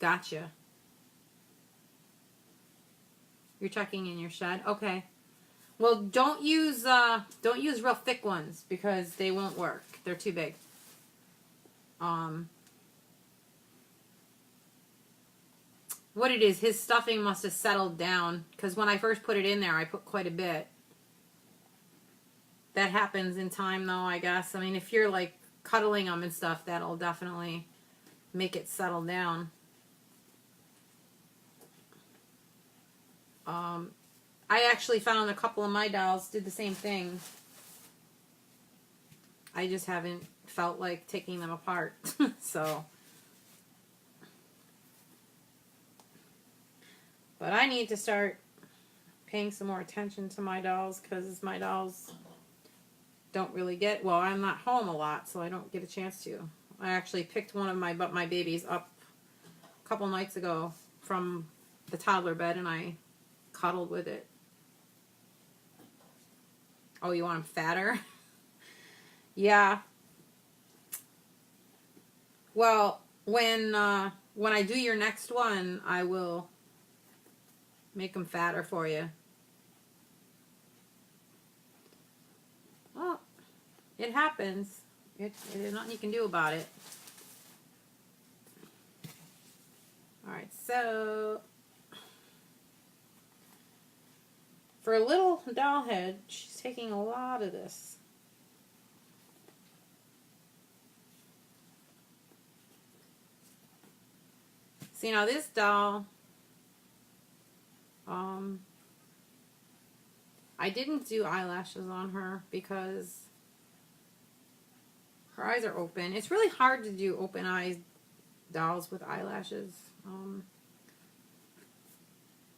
Gotcha. You're checking in your shed? Okay. Well, don't use real thick ones because they won't work. They're too big. What it is, his stuffing must have settled down because when I first put it in there, I put quite a bit. That happens in time, though, I guess. I mean, if you're like cuddling them and stuff, that'll definitely make it settle down. I actually found a couple of my dolls did the same thing. I just haven't felt like taking them apart. So, but I need to start paying some more attention to my dolls because my dolls don't really get, well, I'm not home a lot, so I don't get a chance to. I actually picked one of my babies up a couple nights ago from the toddler bed and I cuddled with it. Oh, you want them fatter? Yeah. Well, when I do your next one, I will make them fatter for you. Well, it happens. There's nothing you can do about it. Alright, so for a little doll head, she's taking a lot of this. See, now this doll, I didn't do eyelashes on her because her eyes are open. It's really hard to do open eyes dolls with eyelashes.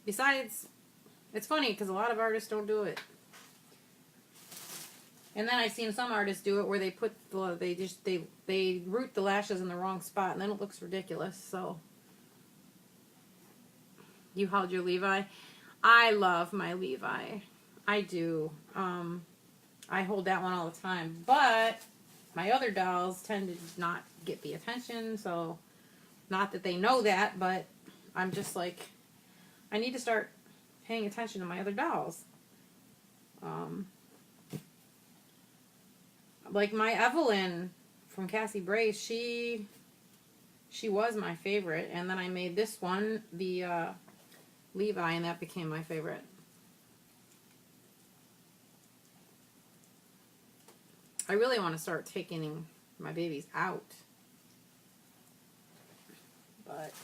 Besides, it's funny because a lot of artists don't do it. And then I've seen some artists do it where they put they root the lashes in the wrong spot and then it looks ridiculous. So you held your Levi. I love my Levi. I do. I hold that one all the time. But my other dolls tend to not get the attention, so not that they know that, but I'm just like, I need to start paying attention to my other dolls. Like my Evelyn from Cassie Brace, she was my favorite, and then I made this one, the Levi, and that became my favorite. I really want to start taking my babies out, but I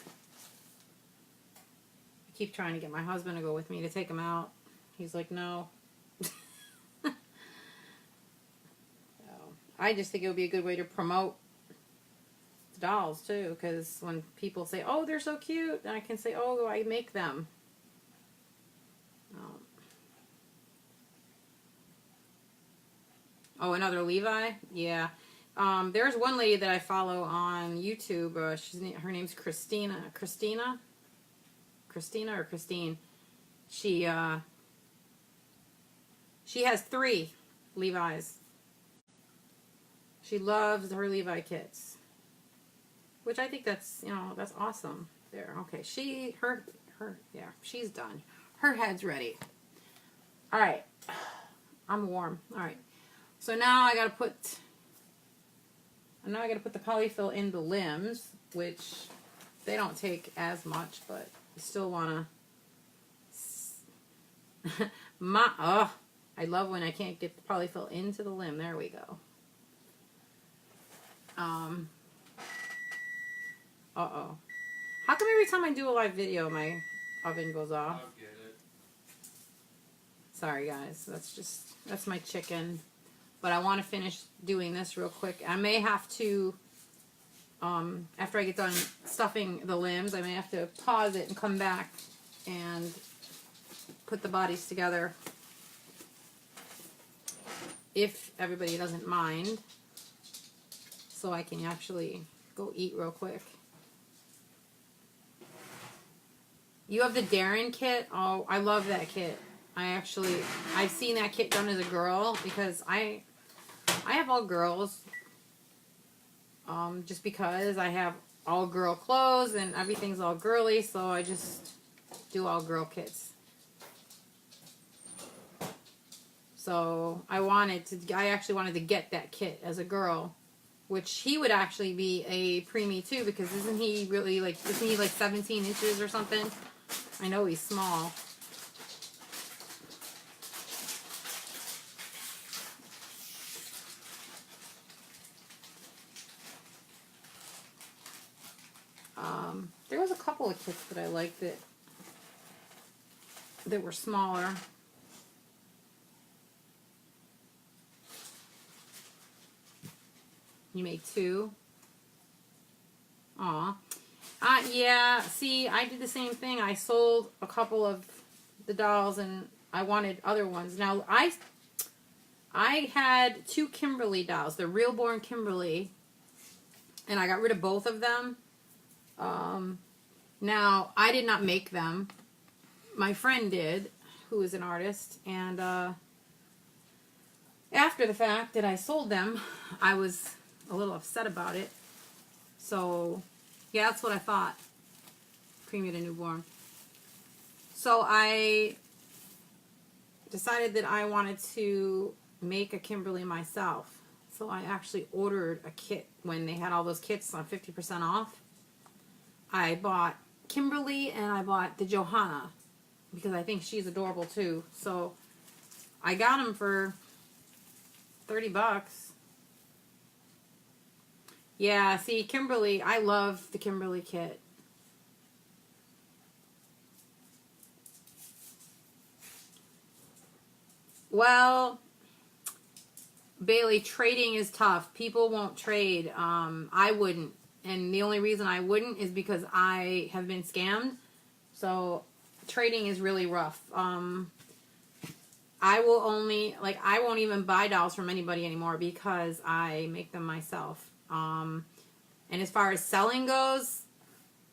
keep trying to get my husband to go with me to take them out. He's like, no. I just think it would be a good way to promote dolls too, because when people say, oh, they're so cute, then I can say, oh, I make them. Oh, another Levi? Yeah. There's one lady that I follow on YouTube. Her name's Christina. Christina or Christine. She has 3 Levi's. She loves her Levi kits, which I think that's that's awesome. There, okay. Yeah, she's done. Her head's ready. All right, I'm warm. All right. So now I gotta put the polyfill in the limbs, which they don't take as much, but you still wanna. I love when I can't get the polyfill into the limb. There we go. How come every time I do a live video, my oven goes off? I'll get it. Sorry guys, that's my chicken. But I want to finish doing this real quick. I may have to, after I get done stuffing the limbs, I may have to pause it and come back and put the bodies together, if everybody doesn't mind, so I can actually go eat real quick. You have the Darren kit? Oh, I love that kit. I've seen that kit done as a girl, because I have all girls, just because I have all girl clothes and everything's all girly, so I just do all girl kits. So I actually wanted to get that kit as a girl, which he would actually be a preemie too, because isn't he like 17 inches or something? I know he's small. There was a couple of kits that I liked that were smaller. You made 2. Aw. Yeah, see, I did the same thing. I sold a couple of the dolls and I wanted other ones. Now, I had 2 Kimberly dolls. The reborn Kimberly. And I got rid of both of them. Now, I did not make them. My friend did, who is an artist. And after the fact that I sold them, I was a little upset about it. So, yeah, that's what I thought. Preemie to newborn. So I decided that I wanted to make a Kimberly myself. So I actually ordered a kit when they had all those kits on 50% off. I bought Kimberly and I bought the Johanna, because I think she's adorable too. So I got them for $30. Yeah, see, Kimberly, I love the Kimberly kit. Well, Bailey, trading is tough. People won't trade. I wouldn't. And the only reason I wouldn't is because I have been scammed. So trading is really rough. I won't even buy dolls from anybody anymore because I make them myself. And as far as selling goes,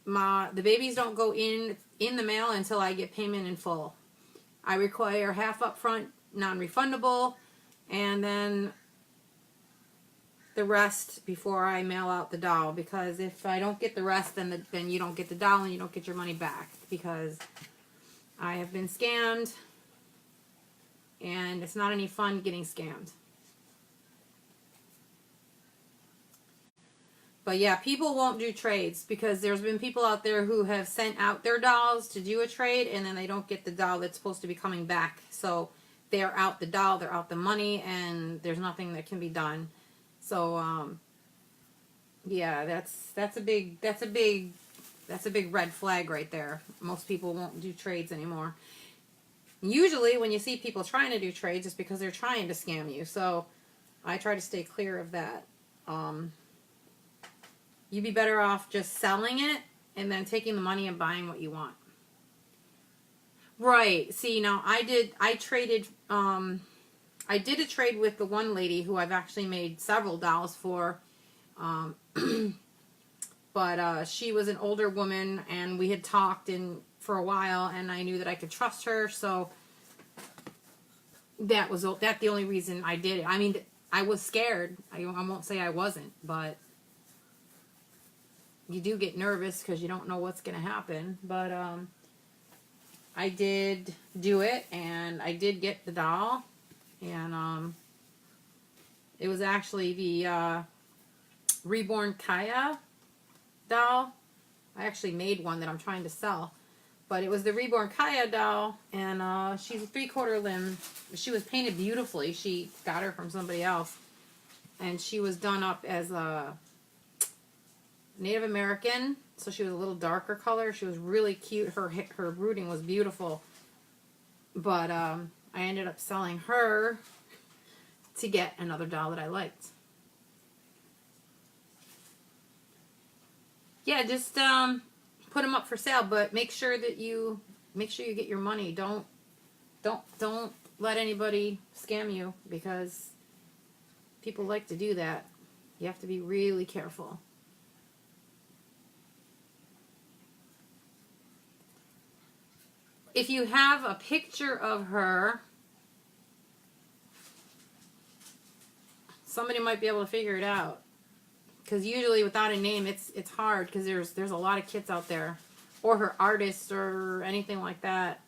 the babies don't go in the mail until I get payment in full. I require half upfront, non-refundable, and then the rest before I mail out the doll, because if I don't get the rest, then you don't get the doll and you don't get your money back, because I have been scammed and it's not any fun getting scammed. But yeah, people won't do trades, because there's been people out there who have sent out their dolls to do a trade and then they don't get the doll that's supposed to be coming back. So they're out the doll, they're out the money, and there's nothing that can be done. So yeah, that's a big red flag right there. Most people won't do trades anymore. Usually when you see people trying to do trades, it's because they're trying to scam you. So I try to stay clear of that. You'd be better off just selling it and then taking the money and buying what you want. Right. See, now I did a trade with the one lady who I've actually made several dolls for. But she was an older woman and we had talked for a while and I knew that I could trust her. So that's the only reason I did it. I mean, I was scared. I won't say I wasn't, but you do get nervous because you don't know what's going to happen. But I did do it, and I did get the doll, and it was actually the reborn Kaya doll. I actually made one that I'm trying to sell, but it was the reborn Kaya doll, and she's a 3/4 limb. She was painted beautifully. She got her from somebody else, and she was done up as a Native American, so she was a little darker color. She was really cute. Her brooding was beautiful. But I ended up selling her to get another doll that I liked. Yeah, just put them up for sale, but make sure you get your money. Don't let anybody scam you, because people like to do that. You have to be really careful. If you have a picture of her, somebody might be able to figure it out. Because usually without a name, it's hard, because there's a lot of kits out there, or her artist or anything like that.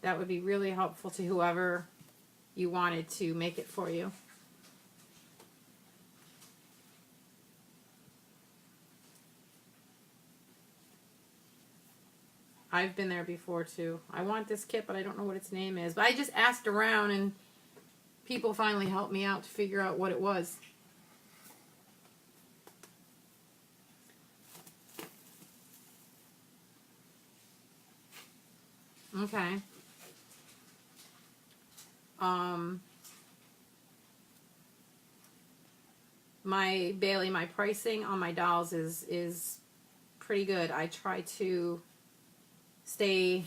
That would be really helpful to whoever you wanted to make it for you. I've been there before too. I want this kit, but I don't know what its name is. But I just asked around, and people finally helped me out to figure out what it was. Okay. My Bailey, my pricing on my dolls is pretty good. I try to stay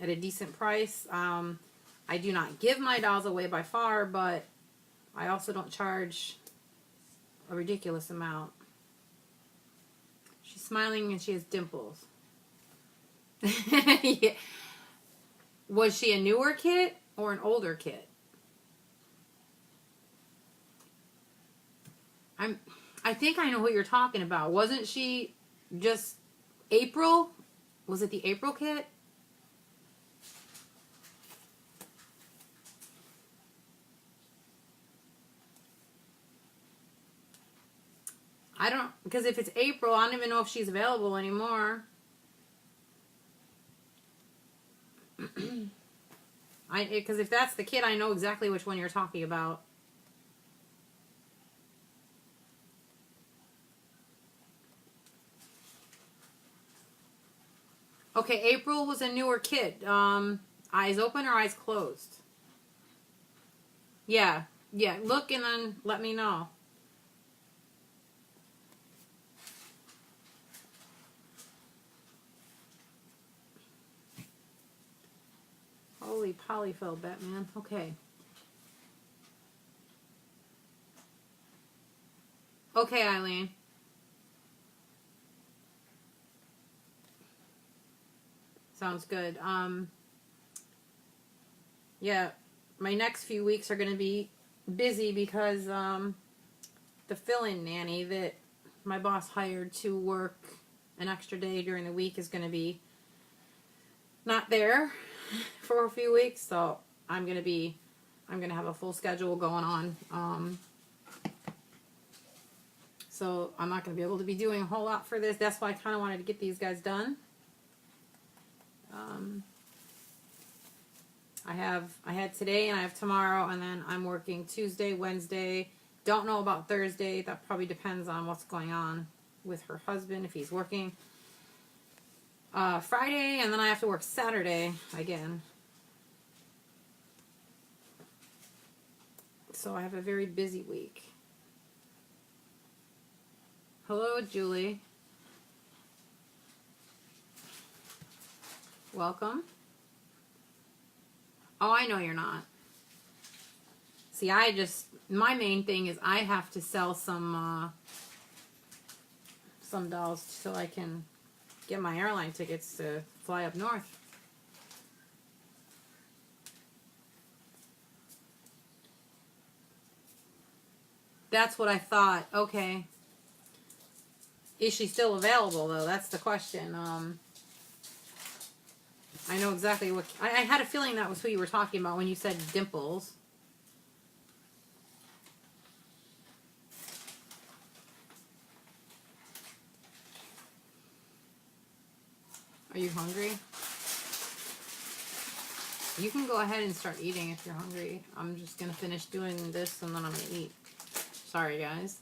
at a decent price. I do not give my dolls away by far, but I also don't charge a ridiculous amount. She's smiling and she has dimples. Yeah. Was she a newer kit or an older kit? I think I know who you're talking about. Wasn't she just April? Was it the April kit? I don't, because if it's April, I don't even know if she's available anymore. Because if that's the kit, I know exactly which one you're talking about. Okay, April was a newer kit. Eyes open or eyes closed? Yeah. Look and then let me know. Holy polyfill, Batman. Okay. Okay, Eileen. Sounds good. Yeah, my next few weeks are going to be busy because the fill-in nanny that my boss hired to work an extra day during the week is going to be not there for a few weeks, so I'm going to have a full schedule going on. So I'm not going to be able to be doing a whole lot for this. That's why I kind of wanted to get these guys done. I had today and I have tomorrow, and then I'm working Tuesday, Wednesday. Don't know about Thursday. That probably depends on what's going on with her husband, if he's working. Friday, and then I have to work Saturday again. So I have a very busy week. Hello, Julie. Welcome. Oh, I know you're not. See, my main thing is I have to sell some dolls so I can get my airline tickets to fly up north. That's what I thought. Okay. Is she still available, though? That's the question. I know exactly what... I had a feeling that was who you were talking about when you said dimples. Are you hungry? You can go ahead and start eating if you're hungry. I'm just going to finish doing this and then I'm going to eat. Sorry, guys.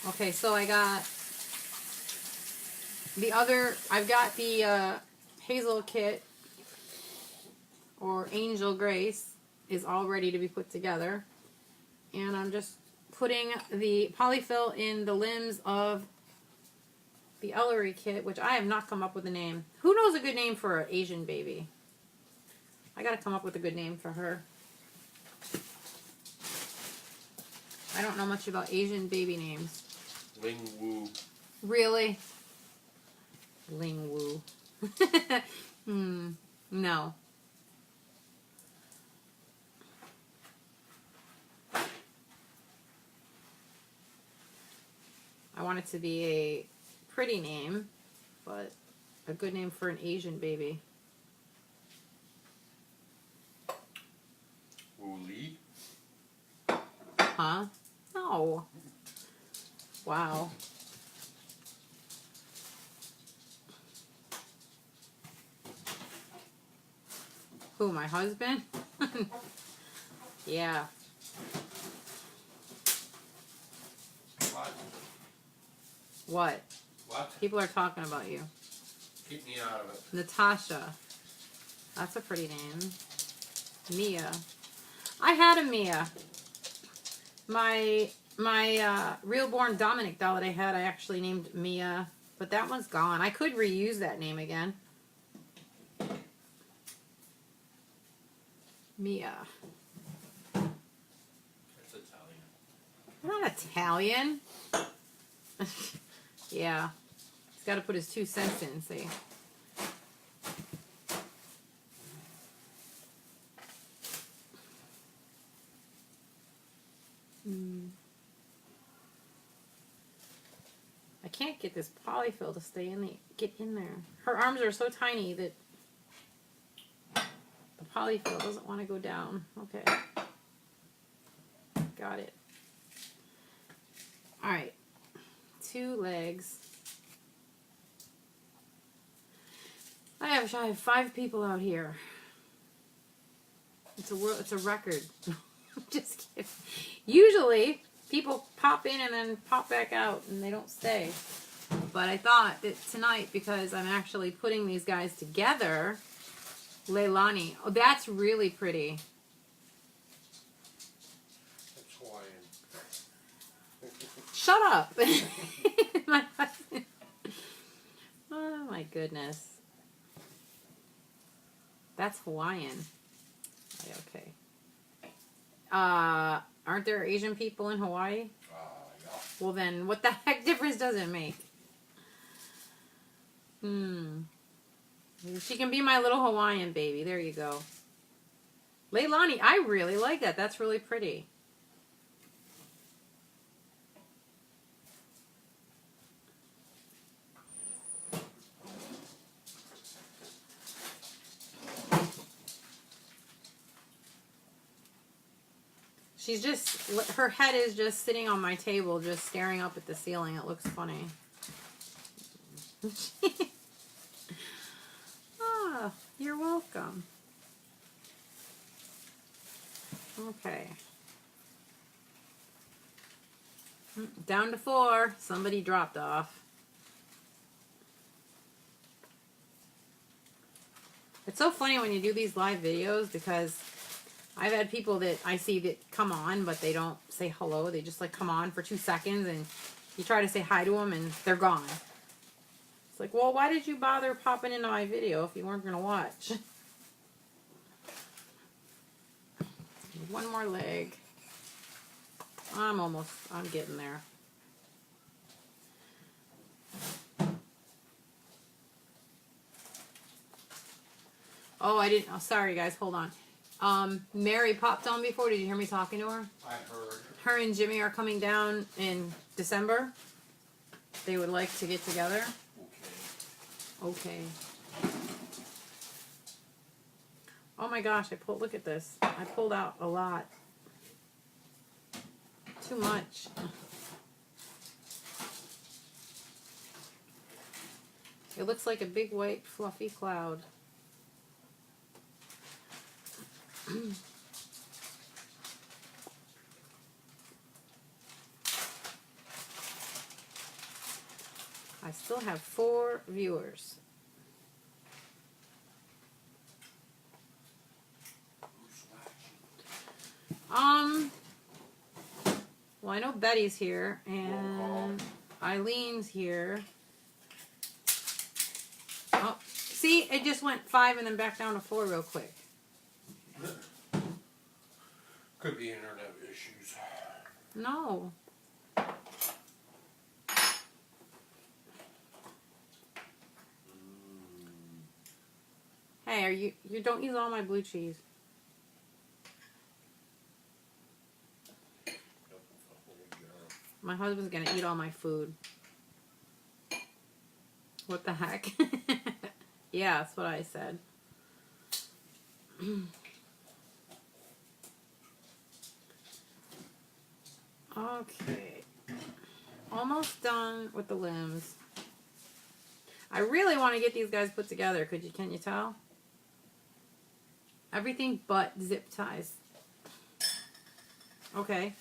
Okay, so I got I've got the Hazel kit or Angel Grace is all ready to be put together. And I'm just putting the polyfill in the limbs of the Ellery kit, which I have not come up with a name. Who knows a good name for an Asian baby? I gotta come up with a good name for her. I don't know much about Asian baby names. Ling Wu. Really? Ling Wu. No. I want it to be a pretty name, but a good name for an Asian baby. Wu Li. Huh? No. Wow. Who, my husband? Yeah. What? What? People are talking about you. Keep me out of it. Natasha. That's a pretty name. Mia. I had a Mia. My reborn Dominic doll that I had, I actually named Mia, but that one's gone. I could reuse that name again. Mia. It's Italian. Not Italian. Yeah. He's got to put his 2 cents in, see. I can't get this polyfill to get in there. Her arms are so tiny that the polyfill doesn't want to go down. Okay. Got it. Alright. 2 legs. I have 5 people out here. It's a record. Just kidding. Usually people pop in and then pop back out and they don't stay. But I thought that tonight, because I'm actually putting these guys together, Leilani. Oh, that's really pretty. It's Hawaiian. Shut up. My husband. Oh my goodness. That's Hawaiian. Okay. Aren't there Asian people in Hawaii? Yeah. Well then, what the heck difference does it make? She can be my little Hawaiian baby. There you go. Leilani, I really like that. That's really pretty. She's just, her head is just sitting on my table, just staring up at the ceiling. It looks funny. Ah, you're welcome. Okay. Down to 4. Somebody dropped off. It's so funny when you do these live videos, because I've had people that I see that come on, but they don't say hello. They just like come on for 2 seconds, and you try to say hi to them, and they're gone. It's like, well, why did you bother popping into my video if you weren't going to watch? One more leg. I'm getting there. Oh, sorry guys, hold on. Mary popped on before. Did you hear me talking to her? I heard. Her and Jimmy are coming down in December. They would like to get together. Okay. Oh my gosh, look at this. I pulled out a lot. Too much. It looks like a big white fluffy cloud. I still have 4 viewers. Well, I know Betty's here and Eileen's here. Oh, see, it just went 5 and then back down to 4 real quick. Could be internet issues. No. Hey, you don't use all my blue cheese. My husband's gonna eat all my food. What the heck? Yeah, that's what I said. Okay. Almost done with the limbs. I really want to get these guys put together. Can you tell? Everything but zip ties. Okay.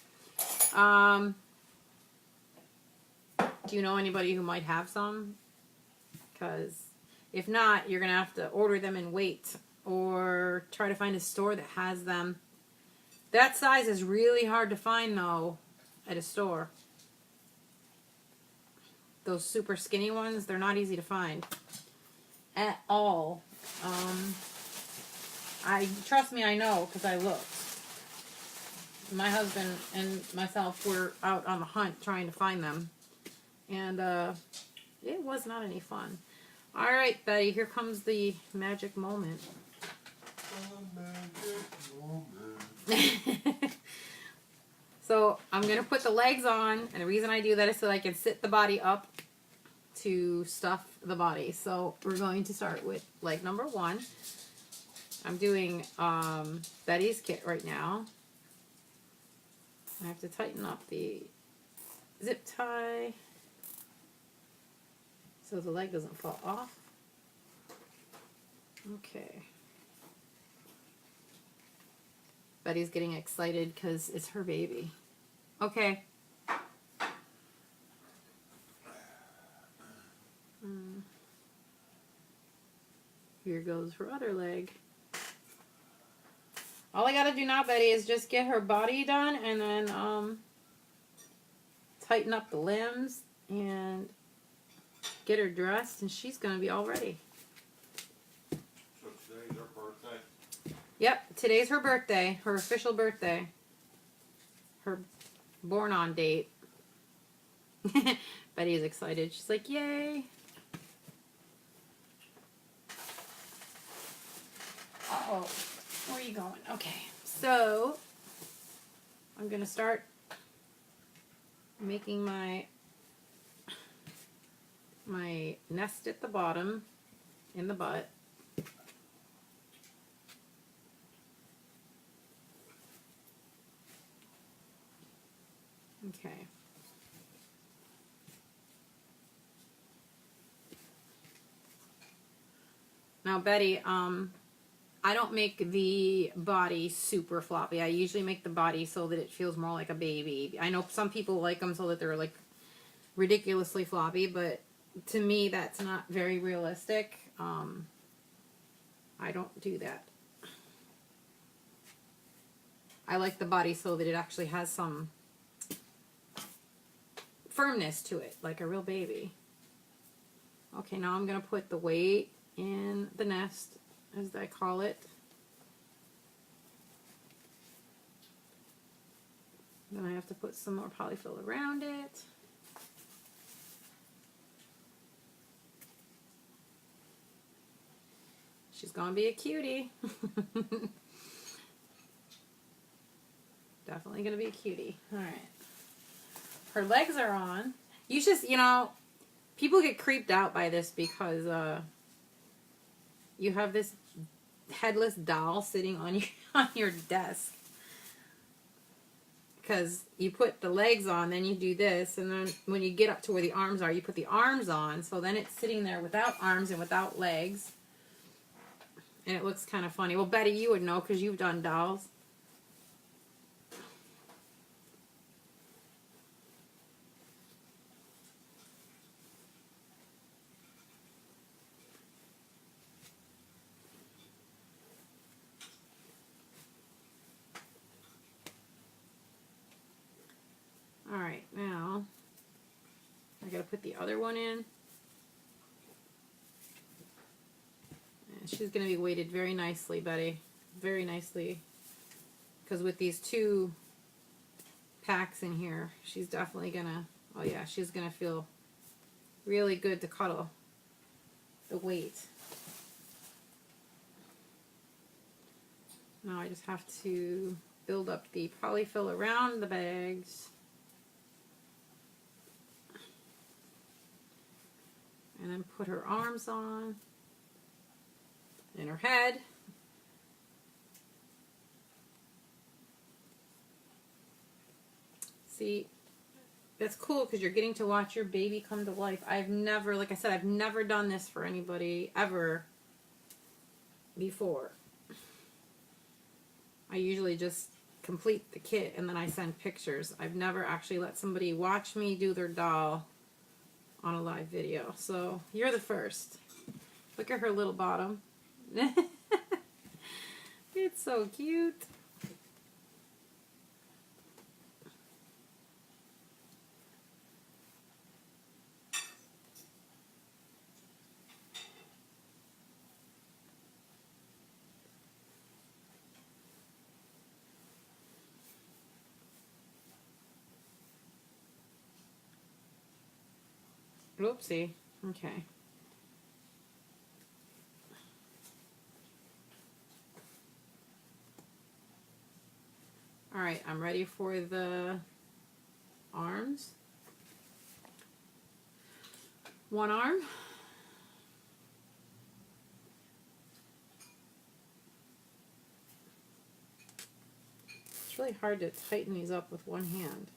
Do you know anybody who might have some? Because if not, you're going to have to order them and wait. Or try to find a store that has them. That size is really hard to find, though, at a store. Those super skinny ones, they're not easy to find. At all. Trust me, I know, because I looked. My husband and myself were out on the hunt trying to find them. And it was not any fun. All right, Betty, here comes the magic moment. So I'm going to put the legs on, and the reason I do that is so I can sit the body up to stuff the body. So we're going to start with leg number 1. I'm doing Betty's kit right now. I have to tighten up the zip tie so the leg doesn't fall off. Okay. Betty's getting excited because it's her baby. Okay. Here goes her other leg. All I gotta do now, Betty, is just get her body done and then tighten up the limbs and get her dressed, and she's gonna be all ready. So today's her birthday? Yep, today's her birthday, her official birthday. Her born on date. Betty is excited. She's like, yay. Uh-oh. Where are you going? Okay. So, I'm going to start making my nest at the bottom in the butt. Okay. Now, Betty, I don't make the body super floppy. I usually make the body so that it feels more like a baby. I know some people like them so that they're like ridiculously floppy, but to me that's not very realistic. I don't do that. I like the body so that it actually has some firmness to it, like a real baby. Okay, now I'm going to put the weight in the nest, as I call it. Then I have to put some more polyfill around it. She's going to be a cutie. Definitely going to be a cutie. All right. Her legs are on. You just, people get creeped out by this because you have this headless doll sitting on your desk. Because you put the legs on, then you do this, and then when you get up to where the arms are, you put the arms on, so then it's sitting there without arms and without legs. And it looks kind of funny. Well, Betty, you would know because you've done dolls. put the other one in. And she's going to be weighted very nicely, Betty. Very nicely. Because with these 2 packs in here, she's definitely going to, oh yeah, she's going to feel really good to cuddle the weight. Now I just have to build up the polyfill around the bags. And then put her arms on. And her head. See, that's cool because you're getting to watch your baby come to life. I've never, like I said, I've never done this for anybody ever before. I usually just complete the kit and then I send pictures. I've never actually let somebody watch me do their doll on a live video. So you're the first. Look at her little bottom. It's so cute. Oopsie. Okay. Alright, I'm ready for the arms. One arm. It's really hard to tighten these up with one hand.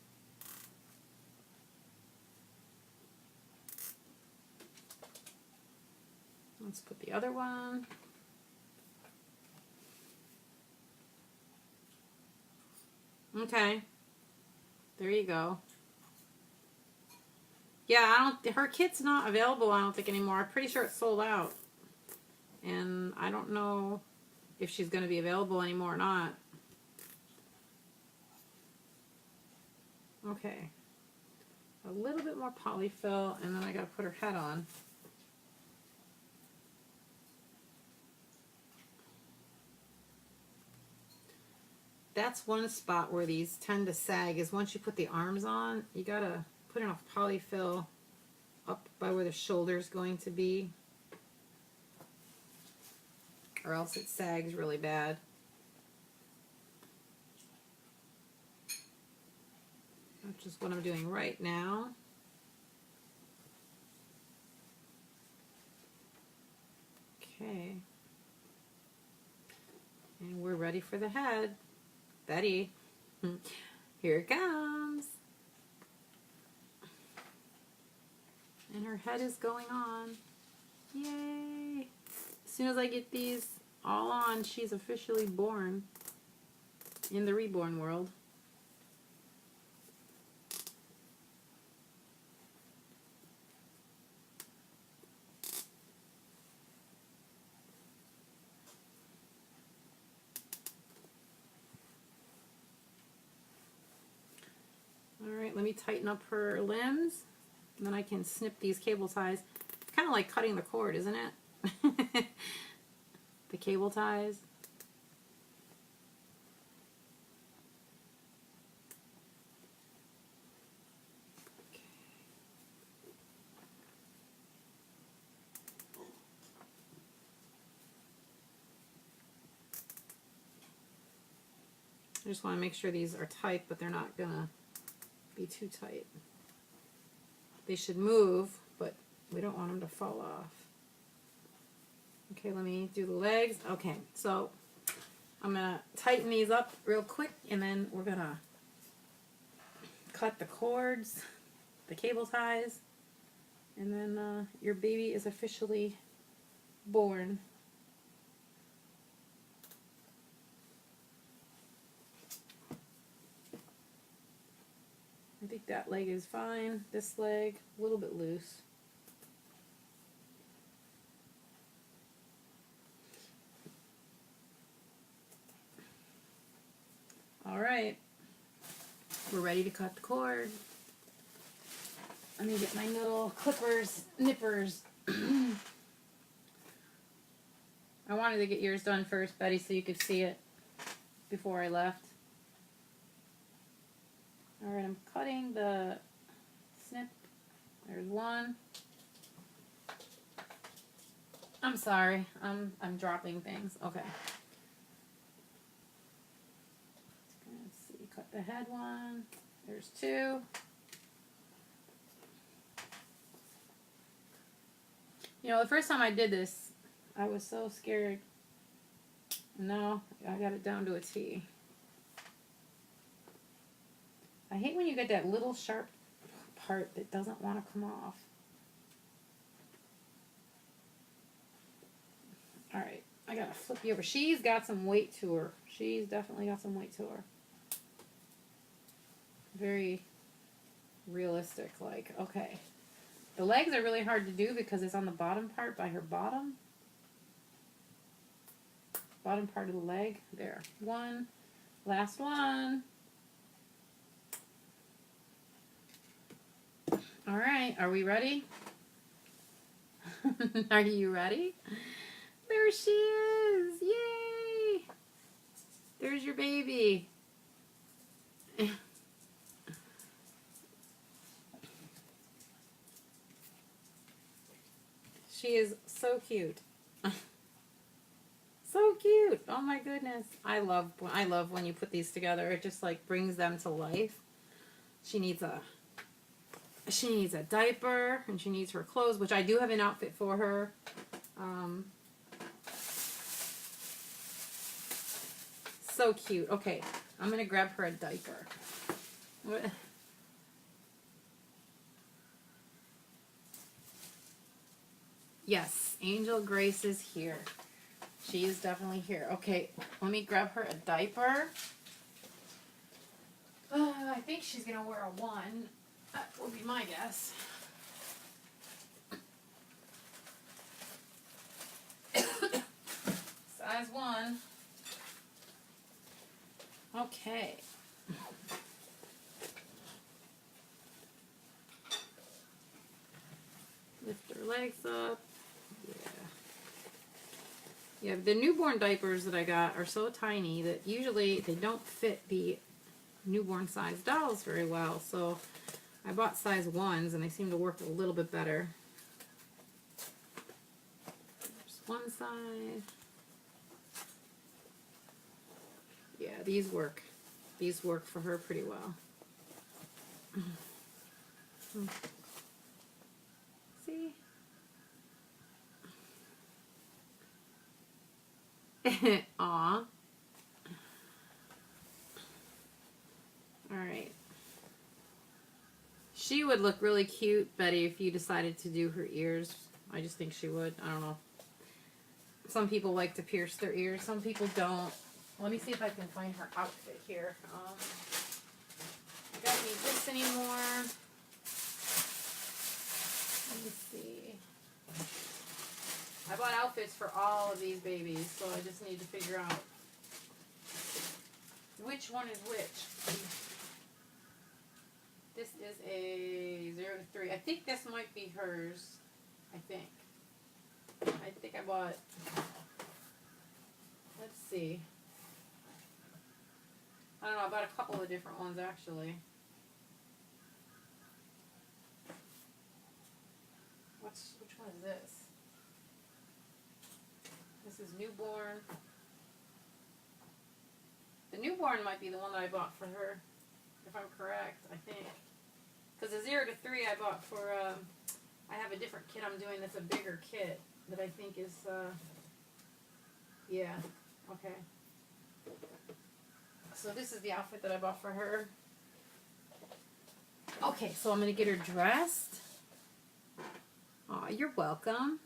Let's put the other one. Okay. There you go. Yeah, her kit's not available, I don't think, anymore. I'm pretty sure it's sold out. And I don't know if she's going to be available anymore or not. Okay. A little bit more polyfill, and then I got to put her head on. That's one spot where these tend to sag, is once you put the arms on, you got to put enough polyfill up by where the shoulder's going to be, or else it sags really bad. Which is what I'm doing right now. Okay. And we're ready for the head. Betty, here it comes. And her head is going on. Yay! As soon as I get these all on, she's officially born in the reborn world. Alright, let me tighten up her limbs, and then I can snip these cable ties. It's kind of like cutting the cord, isn't it? The cable ties. Okay. I just want to make sure these are tight, but they're not going to be too tight. They should move, but we don't want them to fall off. Okay, let me do the legs. Okay, so I'm going to tighten these up real quick, and then we're going to cut the cords, the cable ties, and then your baby is officially born. I think that leg is fine. This leg, a little bit loose. All right, we're ready to cut the cord. Let me get my little nippers. I wanted to get yours done first, Betty, so you could see it before I left. Alright, I'm cutting the snip. There's one. I'm sorry. I'm dropping things. Okay. Let's see. Cut the head one. There's two. You know, the first time I did this, I was so scared. No, I got it down to a T. I hate when you get that little sharp part that doesn't want to come off. Alright, I gotta flip you over. She's got some weight to her. She's definitely got some weight to her. Very realistic, like, okay. The legs are really hard to do because it's on the bottom part by her bottom. Bottom part of the leg. There. One. Last one. Alright, are we ready? Are you ready? There she is! Yay! There's your baby. She is so cute. So cute. Oh my goodness. I love when you put these together. It just like brings them to life. She needs a diaper and she needs her clothes, which I do have an outfit for her. So cute. Okay, I'm gonna grab her a diaper. Yes, Angel Grace is here. She is definitely here. Okay, let me grab her a diaper. I think she's gonna wear a 1. That will be my guess. Size 1. Okay. Lift her legs up. Yeah, the newborn diapers that I got are so tiny that usually they don't fit the newborn size dolls very well. So I bought size 1s and they seem to work a little bit better. There's one side. Yeah, these work. These work for her pretty well. See? Aw. Alright. She would look really cute, Betty, if you decided to do her ears. I just think she would. I don't know. Some people like to pierce their ears. Some people don't. Let me see if I can find her outfit here. I don't need this anymore. Let me see. I bought outfits for all of these babies, so I just need to figure out which one is which. This is a 0 to 3. I think this might be hers. I think I bought, let's see. I don't know, I bought a couple of different ones actually. Which one is this? This is newborn. The newborn might be the one that I bought for her, if I'm correct, I think. Because the 0 to 3 I bought for, I have a different kit I'm doing that's a bigger kit that I think is, yeah, okay. So this is the outfit that I bought for her. Okay, so I'm going to get her dressed. Aw, you're welcome.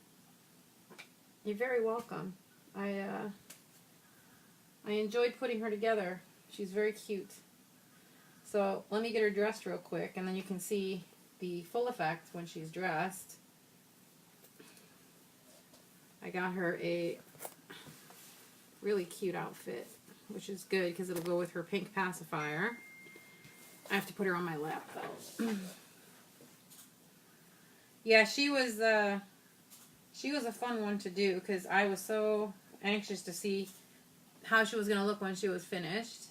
You're very welcome. I enjoyed putting her together. She's very cute. So let me get her dressed real quick, and then you can see the full effect when she's dressed. I got her a really cute outfit, which is good because it'll go with her pink pacifier. I have to put her on my lap though. Yeah, she was a fun one to do because I was so anxious to see how she was gonna look when she was finished,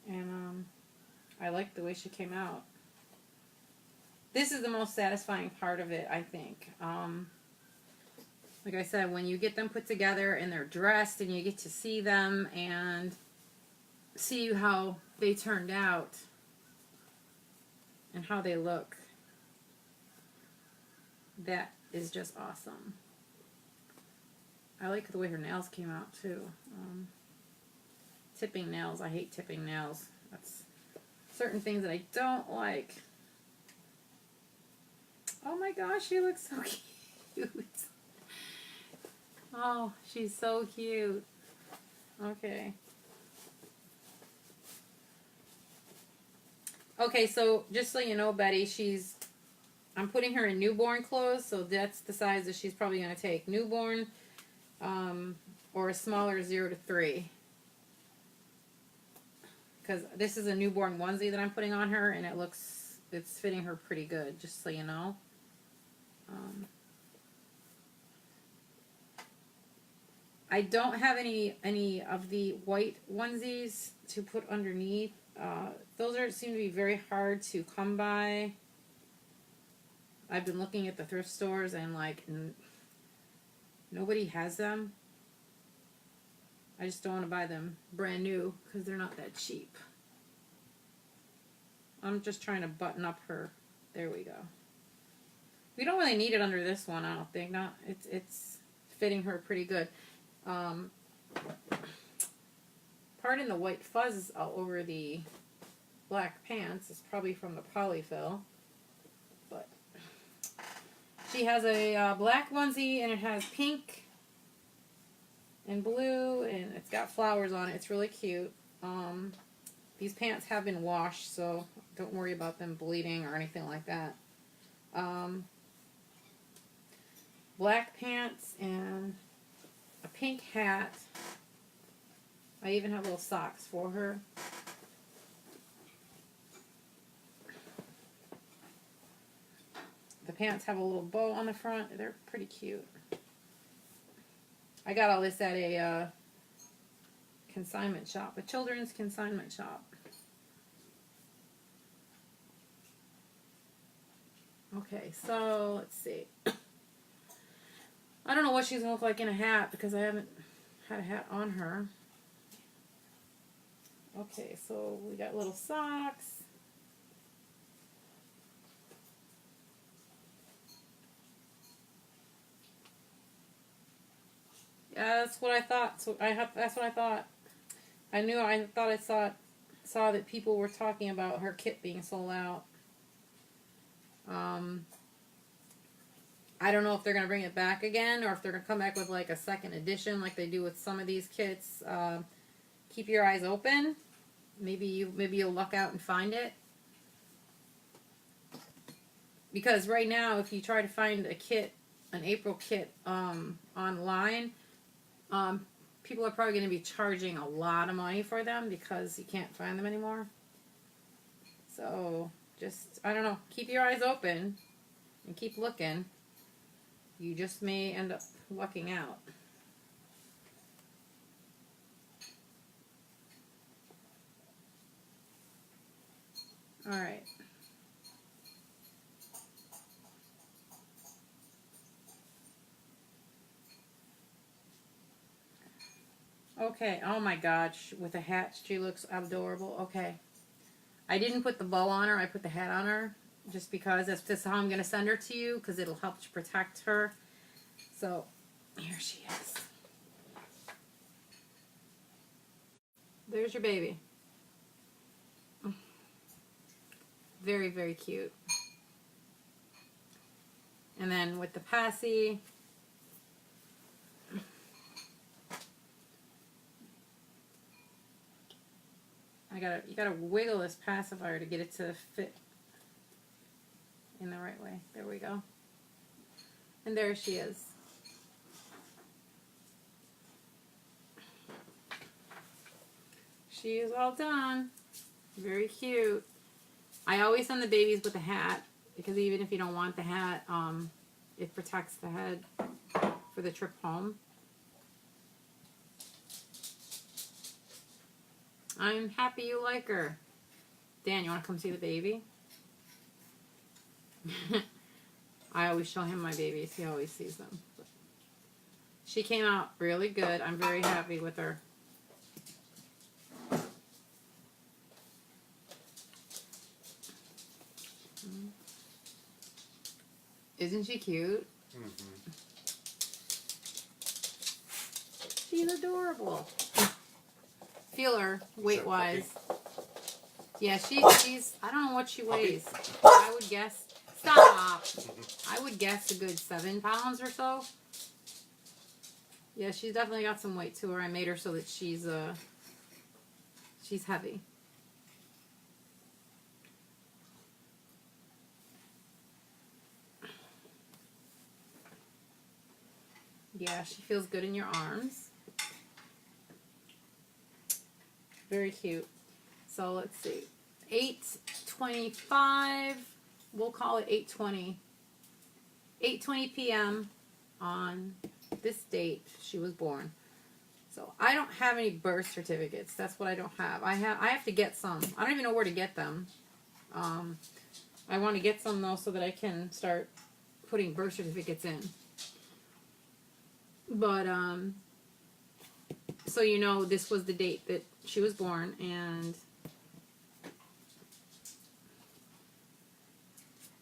and I liked the way she came out. This is the most satisfying part of it, I think. Like I said, when you get them put together and they're dressed and you get to see them and see how they turned out and how they look, that is just awesome. I like the way her nails came out too. Tipping nails, I hate tipping nails. That's certain things that I don't like. Oh my gosh, she looks so cute. Oh, she's so cute. Okay. Okay, so just so you know, Betty, I'm putting her in newborn clothes, so that's the size that she's probably going to take. Newborn, or a smaller 0 to 3. Because this is a newborn onesie that I'm putting on her, and it's fitting her pretty good, just so you know. I don't have any of the white onesies to put underneath. Those seem to be very hard to come by. I've been looking at the thrift stores and nobody has them. I just don't want to buy them brand new because they're not that cheap. I'm just trying to button up her. There we go. We don't really need it under this one, I don't think. Not it's fitting her pretty good. Pardon the white fuzz all over the black pants. It's probably from the polyfill. But she has a black onesie and it has pink and blue and it's got flowers on it. It's really cute. These pants have been washed, so don't worry about them bleeding or anything like that. Black pants and a pink hat. I even have little socks for her. The pants have a little bow on the front. They're pretty cute. I got all this at a consignment shop, a children's consignment shop. Okay, so let's see. I don't know what she's going to look like in a hat because I haven't had a hat on her. Okay, so we got little socks. Yeah, that's what I thought. That's what I thought. I saw that people were talking about her kit being sold out. I don't know if they're going to bring it back again or if they're going to come back with like a second edition like they do with some of these kits. Keep your eyes open. Maybe you'll luck out and find it. Because right now, if you try to find a kit, an April kit online, people are probably going to be charging a lot of money for them because you can't find them anymore. So just, I don't know, keep your eyes open and keep looking. You just may end up lucking out. All right. Okay, oh my gosh, with a hat, she looks adorable. Okay. I didn't put the bow on her, I put the hat on her, just because that's just how I'm going to send her to you, because it'll help to protect her. So, here she is. There's your baby. Very, very cute. And then with the passy, you gotta wiggle this pacifier to get it to fit in the right way. There we go. And there she is. She is all done. Very cute. I always send the babies with a hat because even if you don't want the hat, it protects the head for the trip home. I'm happy you like her. Dan, you want to come see the baby? I always show him my babies. He always sees them. But she came out really good. I'm very happy with her. Isn't she cute? Mm-hmm. She's adorable. Feel her weight-wise. Yeah, she's. I don't know what she weighs. I would guess. Stop. I would guess a good 7 pounds or so. Yeah, she's definitely got some weight to her. I made her so that she's heavy. Yeah, she feels good in your arms. Very cute. So let's see. 8:25. We'll call it 8:20. 8:20 p.m. on this date she was born. So I don't have any birth certificates. That's what I don't have. I have to get some. I don't even know where to get them. I want to get some though so that I can start putting birth certificates in. But so you know, this was the date that she was born, and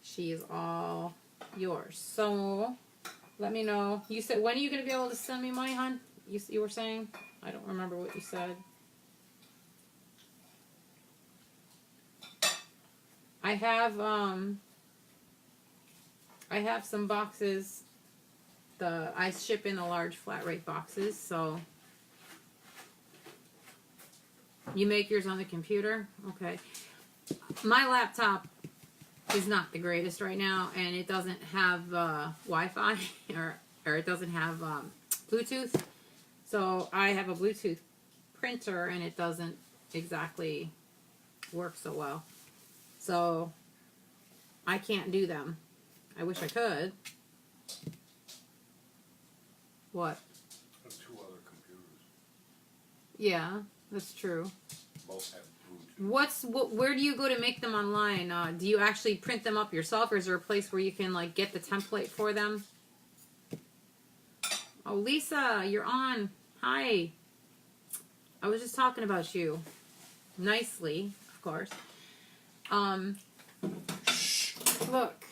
she is all yours. So let me know. You said, when are you going to be able to send me money, hon? You were saying? I don't remember what you said. I have some boxes. I ship in the large flat rate boxes, so you make yours on the computer? Okay. My laptop is not the greatest right now, and it doesn't have Wi-Fi, or it doesn't have Bluetooth. So I have a Bluetooth printer, and it doesn't exactly work so well. So I can't do them. I wish I could. What? I have 2 other computers. Yeah, that's true. Both have Bluetooth. Where do you go to make them online? Do you actually print them up yourself, or is there a place where you can like get the template for them? Oh, Lisa, you're on. Hi. I was just talking about you. Nicely, of course. Look.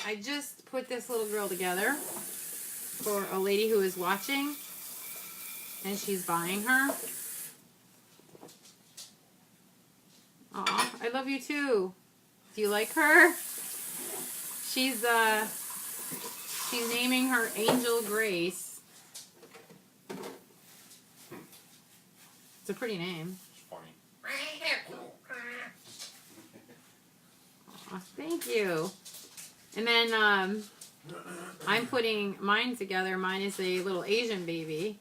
I just put this little girl together for a lady who is watching, and she's buying her. Aw, I love you too. Do you like her? She's naming her Angel Grace. It's a pretty name. It's funny. Aw, thank you. And then I'm putting mine together. Mine is a little Asian baby.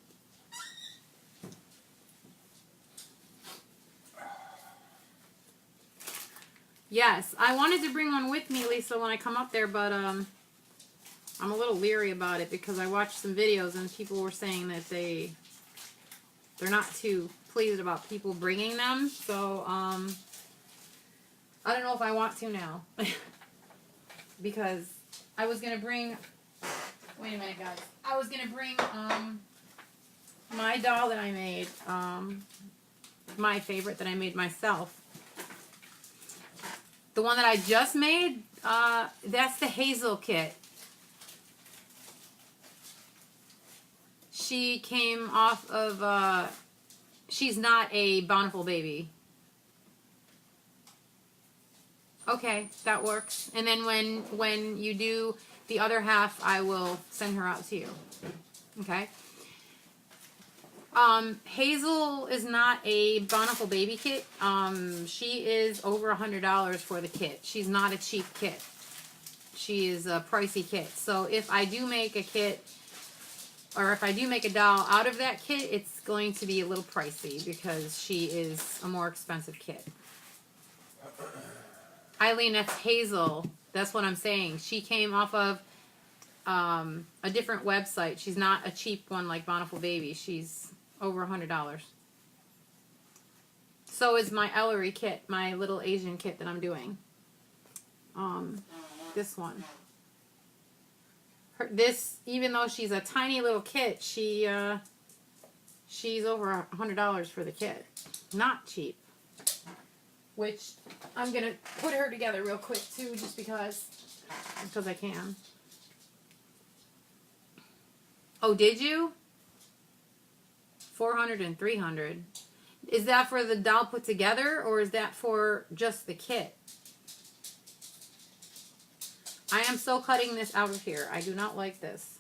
Yes, I wanted to bring one with me, Lisa, when I come up there, but I'm a little leery about it because I watched some videos and people were saying that they're not too pleased about people bringing them. So I don't know if I want to now. Because I was going to bring, wait a minute guys, I was going to bring my doll that I made, my favorite that I made myself. The one that I just made, that's the Hazel kit. She came off of, she's not a Bountiful baby. Okay, that works. And then when you do the other half, I will send her out to you. Okay? Hazel is not a Bountiful baby kit. She is over $100 for the kit. She's not a cheap kit. She is a pricey kit. So if I do make a kit, or if I do make a doll out of that kit, it's going to be a little pricey because she is a more expensive kit. Eileen, that's Hazel. That's what I'm saying. She came off of a different website. She's not a cheap one like Bountiful Baby. She's over $100. So is my Ellery kit, my little Asian kit that I'm doing. This one. This, even though she's a tiny little kit, she's over $100 for the kit. Not cheap. Which I'm gonna put her together real quick too, just because I can. Oh, did you? 400 and 300. Is that for the doll put together, or is that for just the kit? I am so cutting this out of here. I do not like this.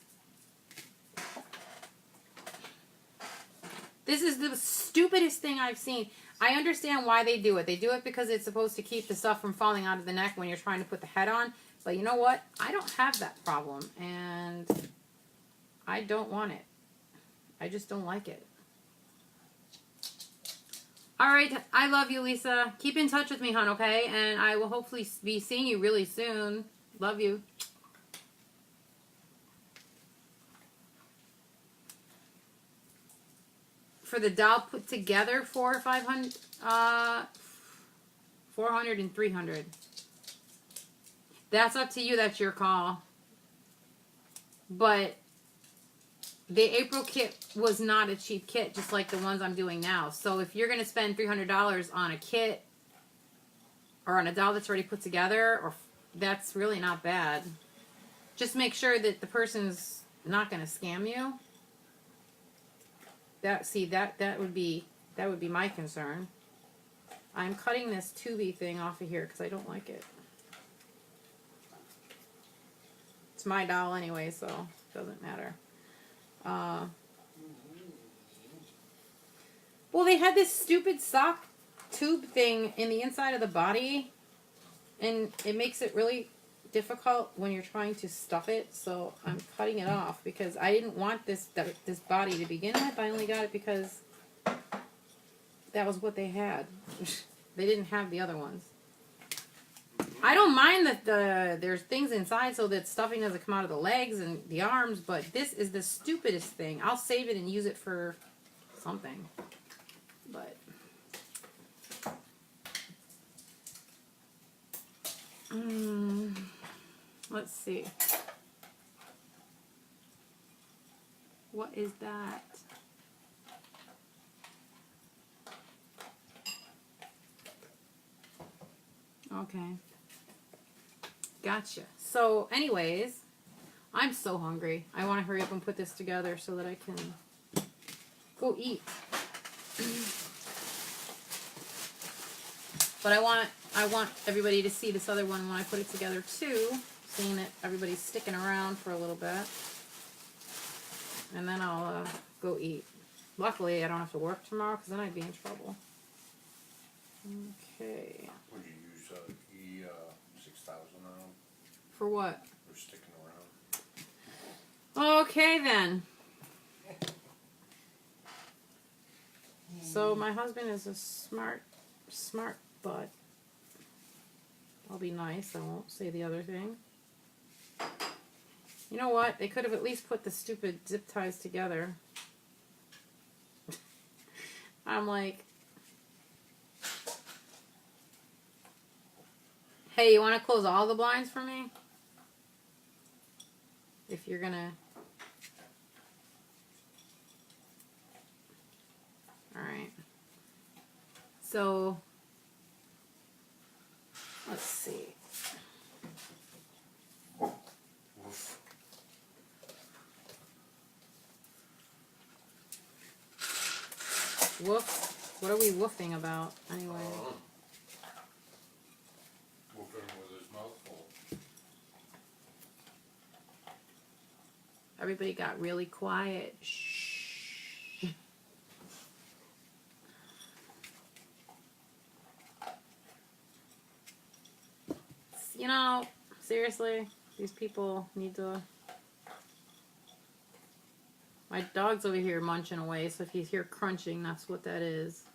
This is the stupidest thing I've seen. I understand why they do it. They do it because it's supposed to keep the stuff from falling out of the neck when you're trying to put the head on. But you know what? I don't have that problem. And I don't want it. I just don't like it. Alright, I love you, Lisa. Keep in touch with me, hon, okay? And I will hopefully be seeing you really soon. Love you. For the doll put together, 400 or 500, 400 and 300. That's up to you. That's your call. But the April kit was not a cheap kit, just like the ones I'm doing now. So if you're going to spend $300 on a kit or on a doll that's already put together, or that's really not bad. Just make sure that the person's not going to scam you. That would be my concern. I'm cutting this 2B thing off of here because I don't like it. It's my doll anyway, so it doesn't matter. Well, they had this stupid sock tube thing in the inside of the body, and it makes it really difficult when you're trying to stuff it, so I'm cutting it off because I didn't want this body to begin with. I only got it because that was what they had. They didn't have the other ones. I don't mind that there's things inside so that stuffing doesn't come out of the legs and the arms, but this is the stupidest thing. I'll save it and use it for something. But let's see. What is that? Okay. Gotcha. So, anyways, I'm so hungry. I want to hurry up and put this together so that I can go eat. But I want everybody to see this other one when I put it together too, seeing that everybody's sticking around for a little bit. And then I'll go eat. Luckily, I don't have to work tomorrow because then I'd be in trouble. Okay. Would you use E6000 on? For what? For sticking around. Okay then. So my husband is a smart butt. I'll be nice. I won't say the other thing. You know what? They could have at least put the stupid zip ties together. I'm like, hey, you want to close all the blinds for me? If you're gonna... Alright. So, let's see. Woof. What are we woofing about, anyway? Woofing with his mouth full. Everybody got really quiet. Shh. You know, seriously, these people need to... My dog's over here munching away, so if you hear crunching, that's what that is.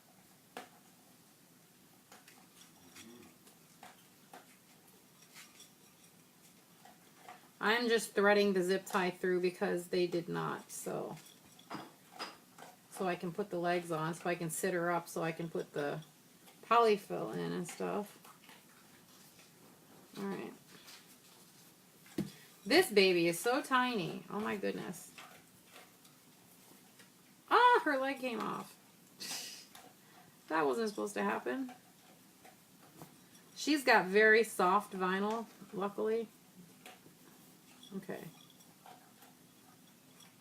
I'm just threading the zip tie through because they did not, so I can put the legs on, so I can sit her up, so I can put the polyfill in and stuff. Alright. This baby is so tiny. Oh my goodness. Ah, her leg came off. That wasn't supposed to happen. She's got very soft vinyl, luckily. Okay.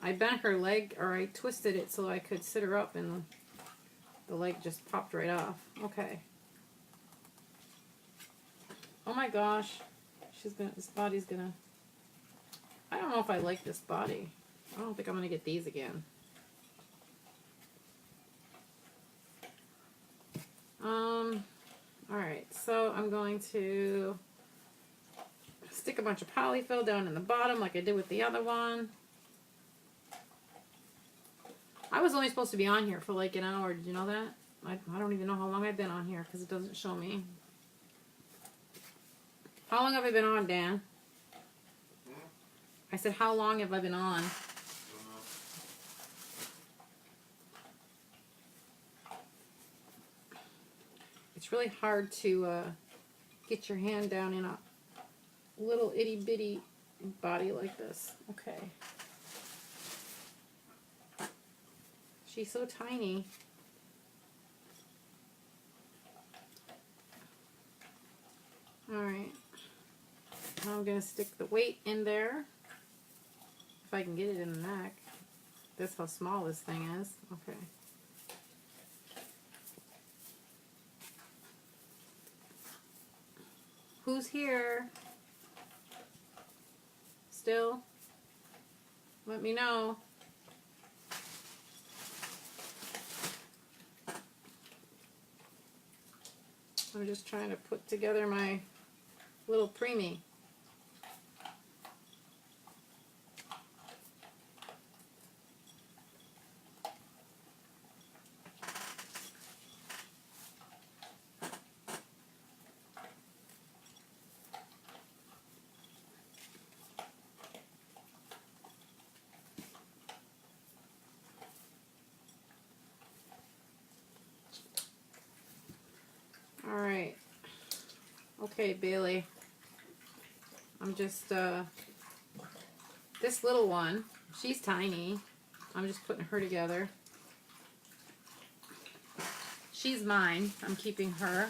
I bent her leg, or I twisted it so I could sit her up, and the leg just popped right off. Okay. Oh my gosh. This body's gonna... I don't know if I like this body. I don't think I'm gonna get these again. Alright, so I'm going to stick a bunch of polyfill down in the bottom like I did with the other one. I was only supposed to be on here for like an hour. Did you know that? I don't even know how long I've been on here because it doesn't show me. How long have I been on, Dan? I said, how long have I been on? It's really hard to get your hand down in a little itty bitty body like this. Okay. She's so tiny. Alright. Now I'm going to stick the weight in there. If I can get it in the neck. That's how small this thing is. Okay. Who's here? Still? Let me know. I'm just trying to put together my little preemie. Alright. Okay, Bailey. I'm just, this little one, she's tiny. I'm just putting her together. She's mine. I'm keeping her.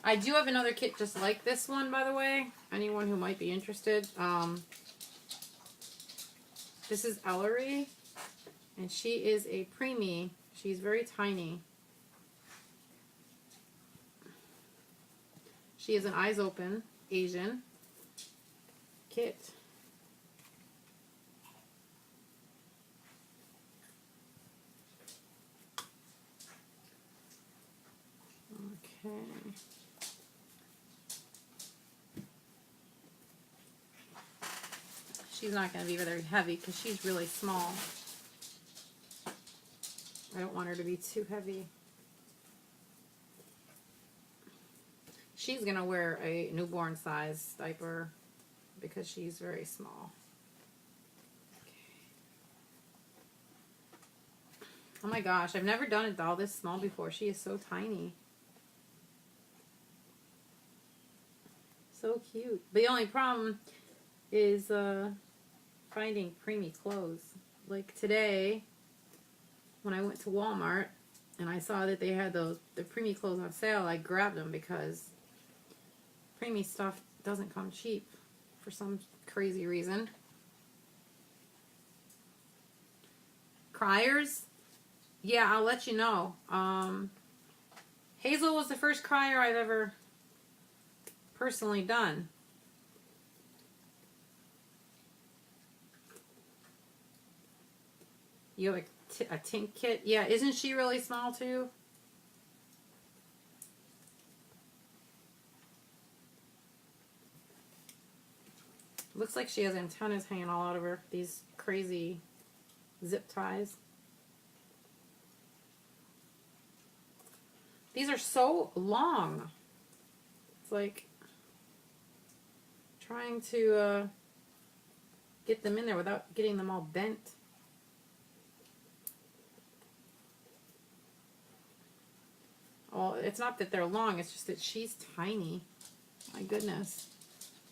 I do have another kit just like this one, by the way. Anyone who might be interested. This is Ellery, and she is a preemie. She's very tiny. She is an eyes open Asian kit. Okay. She's not going to be very heavy because she's really small. I don't want her to be too heavy. She's going to wear a newborn size diaper because she's very small. Okay. Oh my gosh, I've never done a doll this small before. She is so tiny. So cute. The only problem is finding preemie clothes. Like today, when I went to Walmart and I saw that they had the preemie clothes on sale, I grabbed them because preemie stuff doesn't come cheap for some crazy reason. Criers? Yeah, I'll let you know. Hazel was the first crier I've ever personally done. You have a Tink kit? Yeah, isn't she really small too? Looks like she has antennas hanging all out of her. These crazy zip ties. These are so long. It's like trying to get them in there without getting them all bent. Well, it's not that they're long, it's just that she's tiny. My goodness.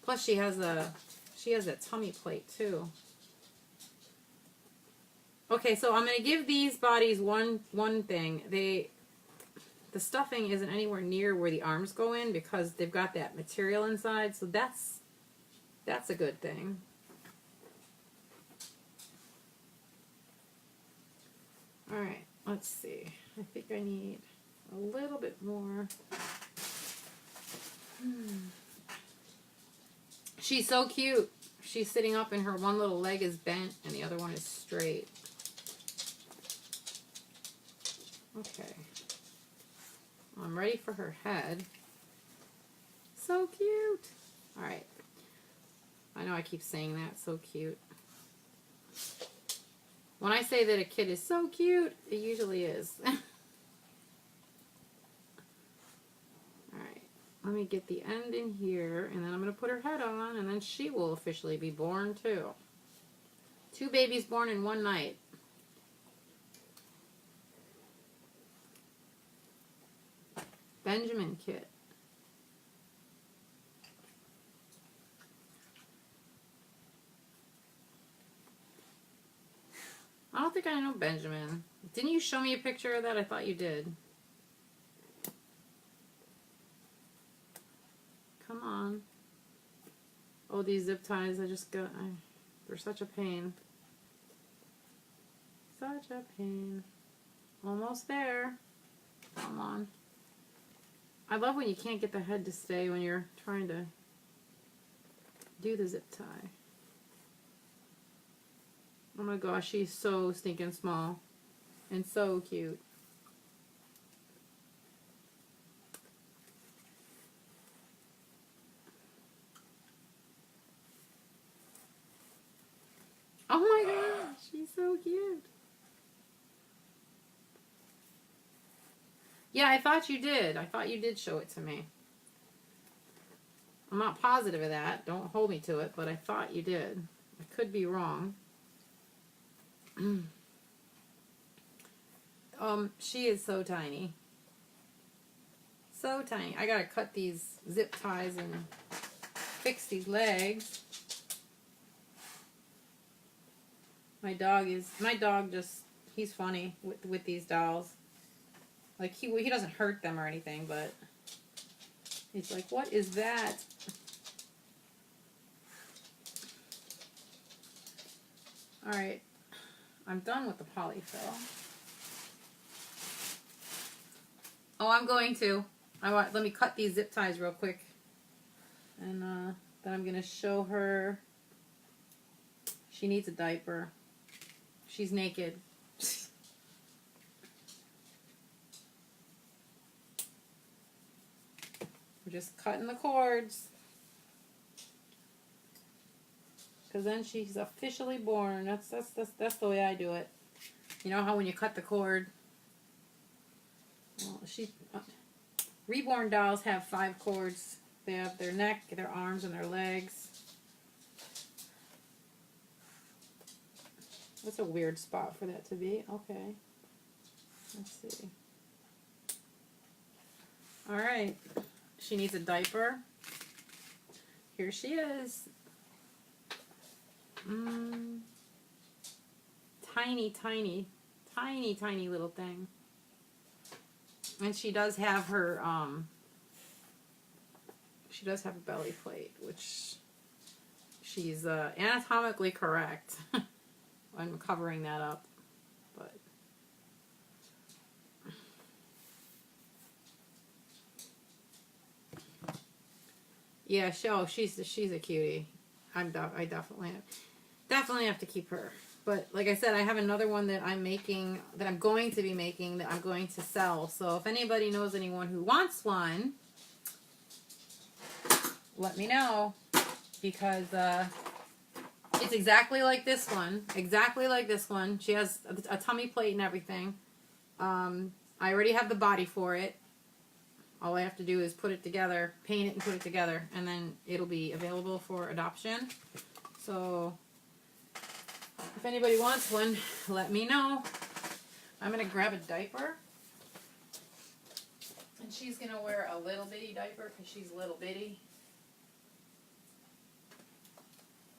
Plus she has a tummy plate too. Okay, so I'm going to give these bodies one thing. The stuffing isn't anywhere near where the arms go in because they've got that material inside, so that's a good thing. Alright, let's see. I think I need a little bit more. She's so cute. She's sitting up and her one little leg is bent and the other one is straight. Okay. I'm ready for her head. So cute. Alright. I know I keep saying that. So cute. When I say that a kid is so cute, it usually is. Alright. Let me get the end in here, and then I'm going to put her head on, and then she will officially be born too. 2 babies born in one night. Benjamin kit. I don't think I know Benjamin. Didn't you show me a picture of that? I thought you did. Come on. Oh, these zip ties, they're such a pain. Such a pain. Almost there. Come on. I love when you can't get the head to stay when you're trying to do the zip tie. Oh my gosh, she's so stinking small and so cute. Oh my gosh, she's so cute. Yeah, I thought you did. I thought you did show it to me. I'm not positive of that. Don't hold me to it, but I thought you did. I could be wrong. She is so tiny. So tiny. I gotta cut these zip ties and fix these legs. My dog just, he's funny with these dolls. Like, he doesn't hurt them or anything, but he's like, what is that? Alright. I'm done with the polyfill. Oh, I'm going to. Let me cut these zip ties real quick. And then I'm going to show her. She needs a diaper. She's naked. We're just cutting the cords. Because then she's officially born. That's the way I do it. You know how when you cut the cord, well, reborn dolls have 5 cords. They have their neck, their arms, and their legs. That's a weird spot for that to be. Okay. Let's see. Alright. She needs a diaper. Here she is. Tiny, tiny, tiny, tiny little thing. And she does have her, she does have a belly plate, which she's anatomically correct. I'm covering that up, but yeah, she's a cutie. I definitely have to keep her. But like I said, I have another one that I'm making, that I'm going to be making, that I'm going to sell. So if anybody knows anyone who wants one, let me know, because it's exactly like this one. Exactly like this one. She has a tummy plate and everything. I already have the body for it. All I have to do is put it together, paint it and put it together, and then it'll be available for adoption. So if anybody wants one, let me know. I'm going to grab a diaper. And she's going to wear a little bitty diaper because she's little bitty.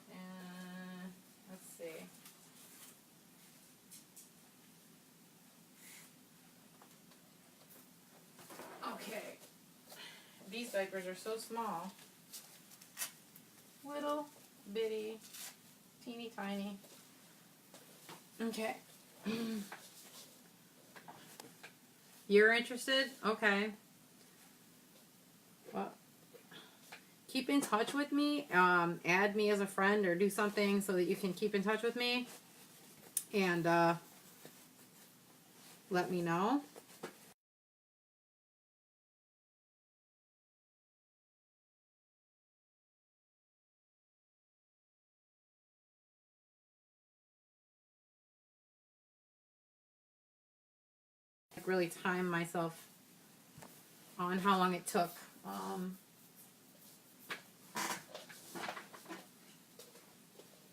And let's see. Okay. These diapers are so small. Little bitty, teeny tiny. Okay. You're interested? Okay. Well, keep in touch with me. Add me as a friend or do something so that you can keep in touch with me. And let me know. Really time myself on how long it took.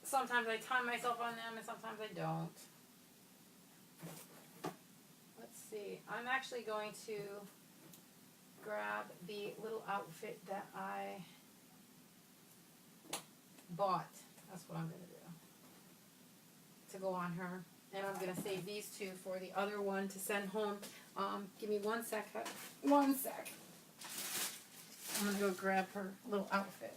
Sometimes I time myself on them and sometimes I don't. Let's see. I'm actually going to grab the little outfit that I bought. That's what I'm going to do. To go on her. And I'm going to save these two for the other one to send home. Give me 1 sec. 1 sec. I'm going to go grab her little outfit.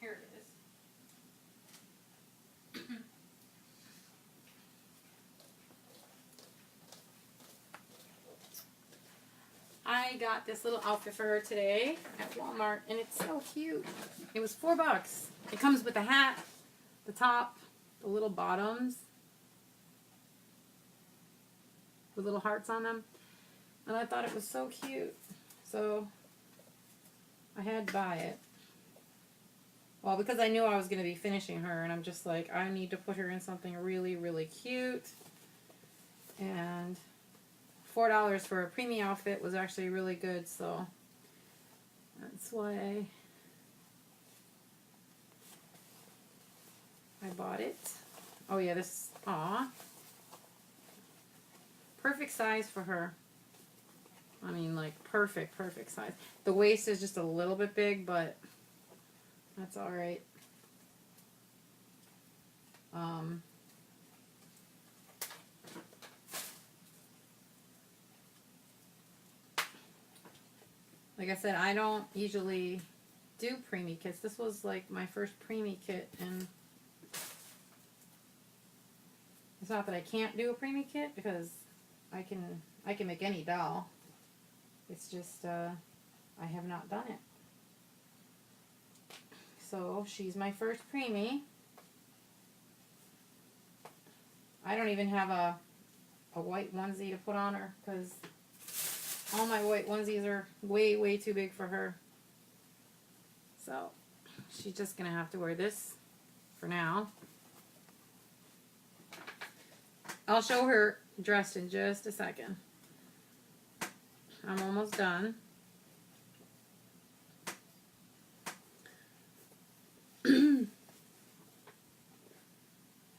Here it is. I got this little outfit for her today at Walmart, and it's so cute. It was $4. It comes with a hat, the top, the little bottoms, with little hearts on them, and I thought it was so cute, so I had to buy it. Well, because I knew I was going to be finishing her, and I'm just like, I need to put her in something really, really cute, and $4 for a preemie outfit was actually really good, so that's why I bought it. Oh yeah, this, aw. Perfect size for her. I mean, like, perfect size. The waist is just a little bit big, but that's alright. Like I said, I don't usually do preemie kits. This was like my first preemie kit, and it's not that I can't do a preemie kit because I can make any doll. It's just I have not done it. So she's my first preemie. I don't even have a white onesie to put on her because all my white onesies are way too big for her. So she's just gonna have to wear this for now. I'll show her dressed in just a second. I'm almost done.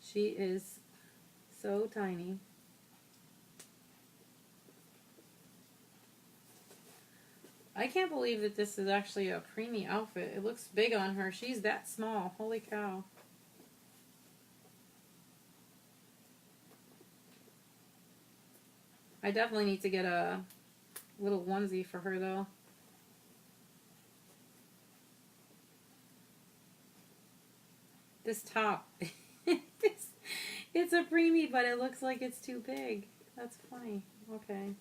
She is so tiny. I can't believe that this is actually a preemie outfit. It looks big on her. She's that small. Holy cow. I definitely need to get a little onesie for her though. This top, it's a preemie, but it looks like it's too big. That's funny. Okay.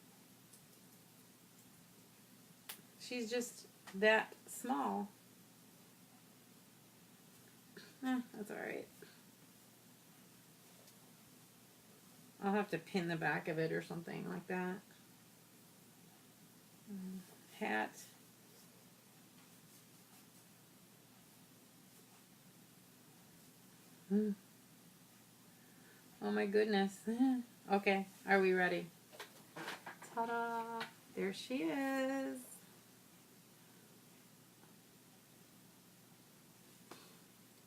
She's just that small. That's alright. I'll have to pin the back of it or something like that. Hat. Oh my goodness. Okay, are we ready? Ta-da! There she is.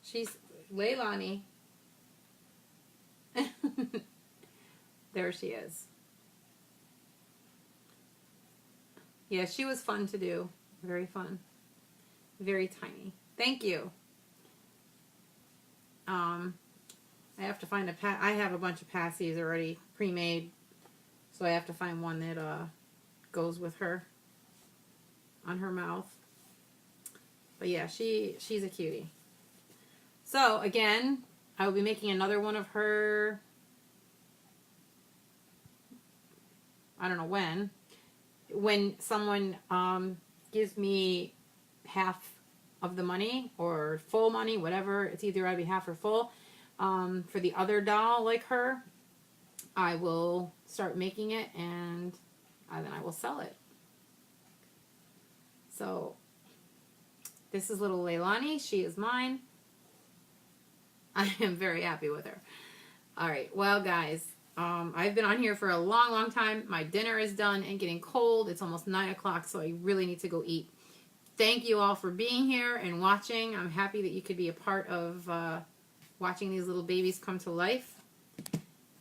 She's Leilani. There she is. Yeah, she was fun to do. Very fun. Very tiny. Thank you. I have to find I have a bunch of passies already pre-made, so I have to find one that goes with her on her mouth. But yeah, she's a cutie. So again, I will be making another one of her. I don't know when. When someone gives me half of the money or full money, whatever. It's either I'd be half or full. For the other doll like her, I will start making it and then I will sell it. So this is little Leilani. She is mine. I am very happy with her. All right. Well, guys, I've been on here for a long, long time. My dinner is done and getting cold. It's almost 9 o'clock, so I really need to go eat. Thank you all for being here and watching. I'm happy that you could be a part of watching these little babies come to life.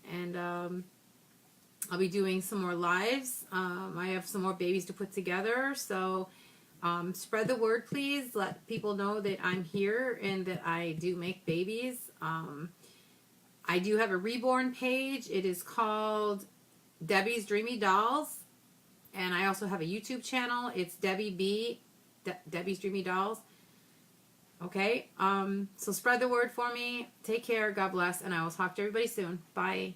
And I'll be doing some more lives. I have some more babies to put together, so spread the word, please. Let people know that I'm here and that I do make babies. I do have a reborn page. It is called Debbie's Dreamy Dolls. And I also have a YouTube channel. It's Debbie B. Debbie's Dreamy Dolls. Okay? So spread the word for me. Take care. God bless. And I will talk to everybody soon. Bye.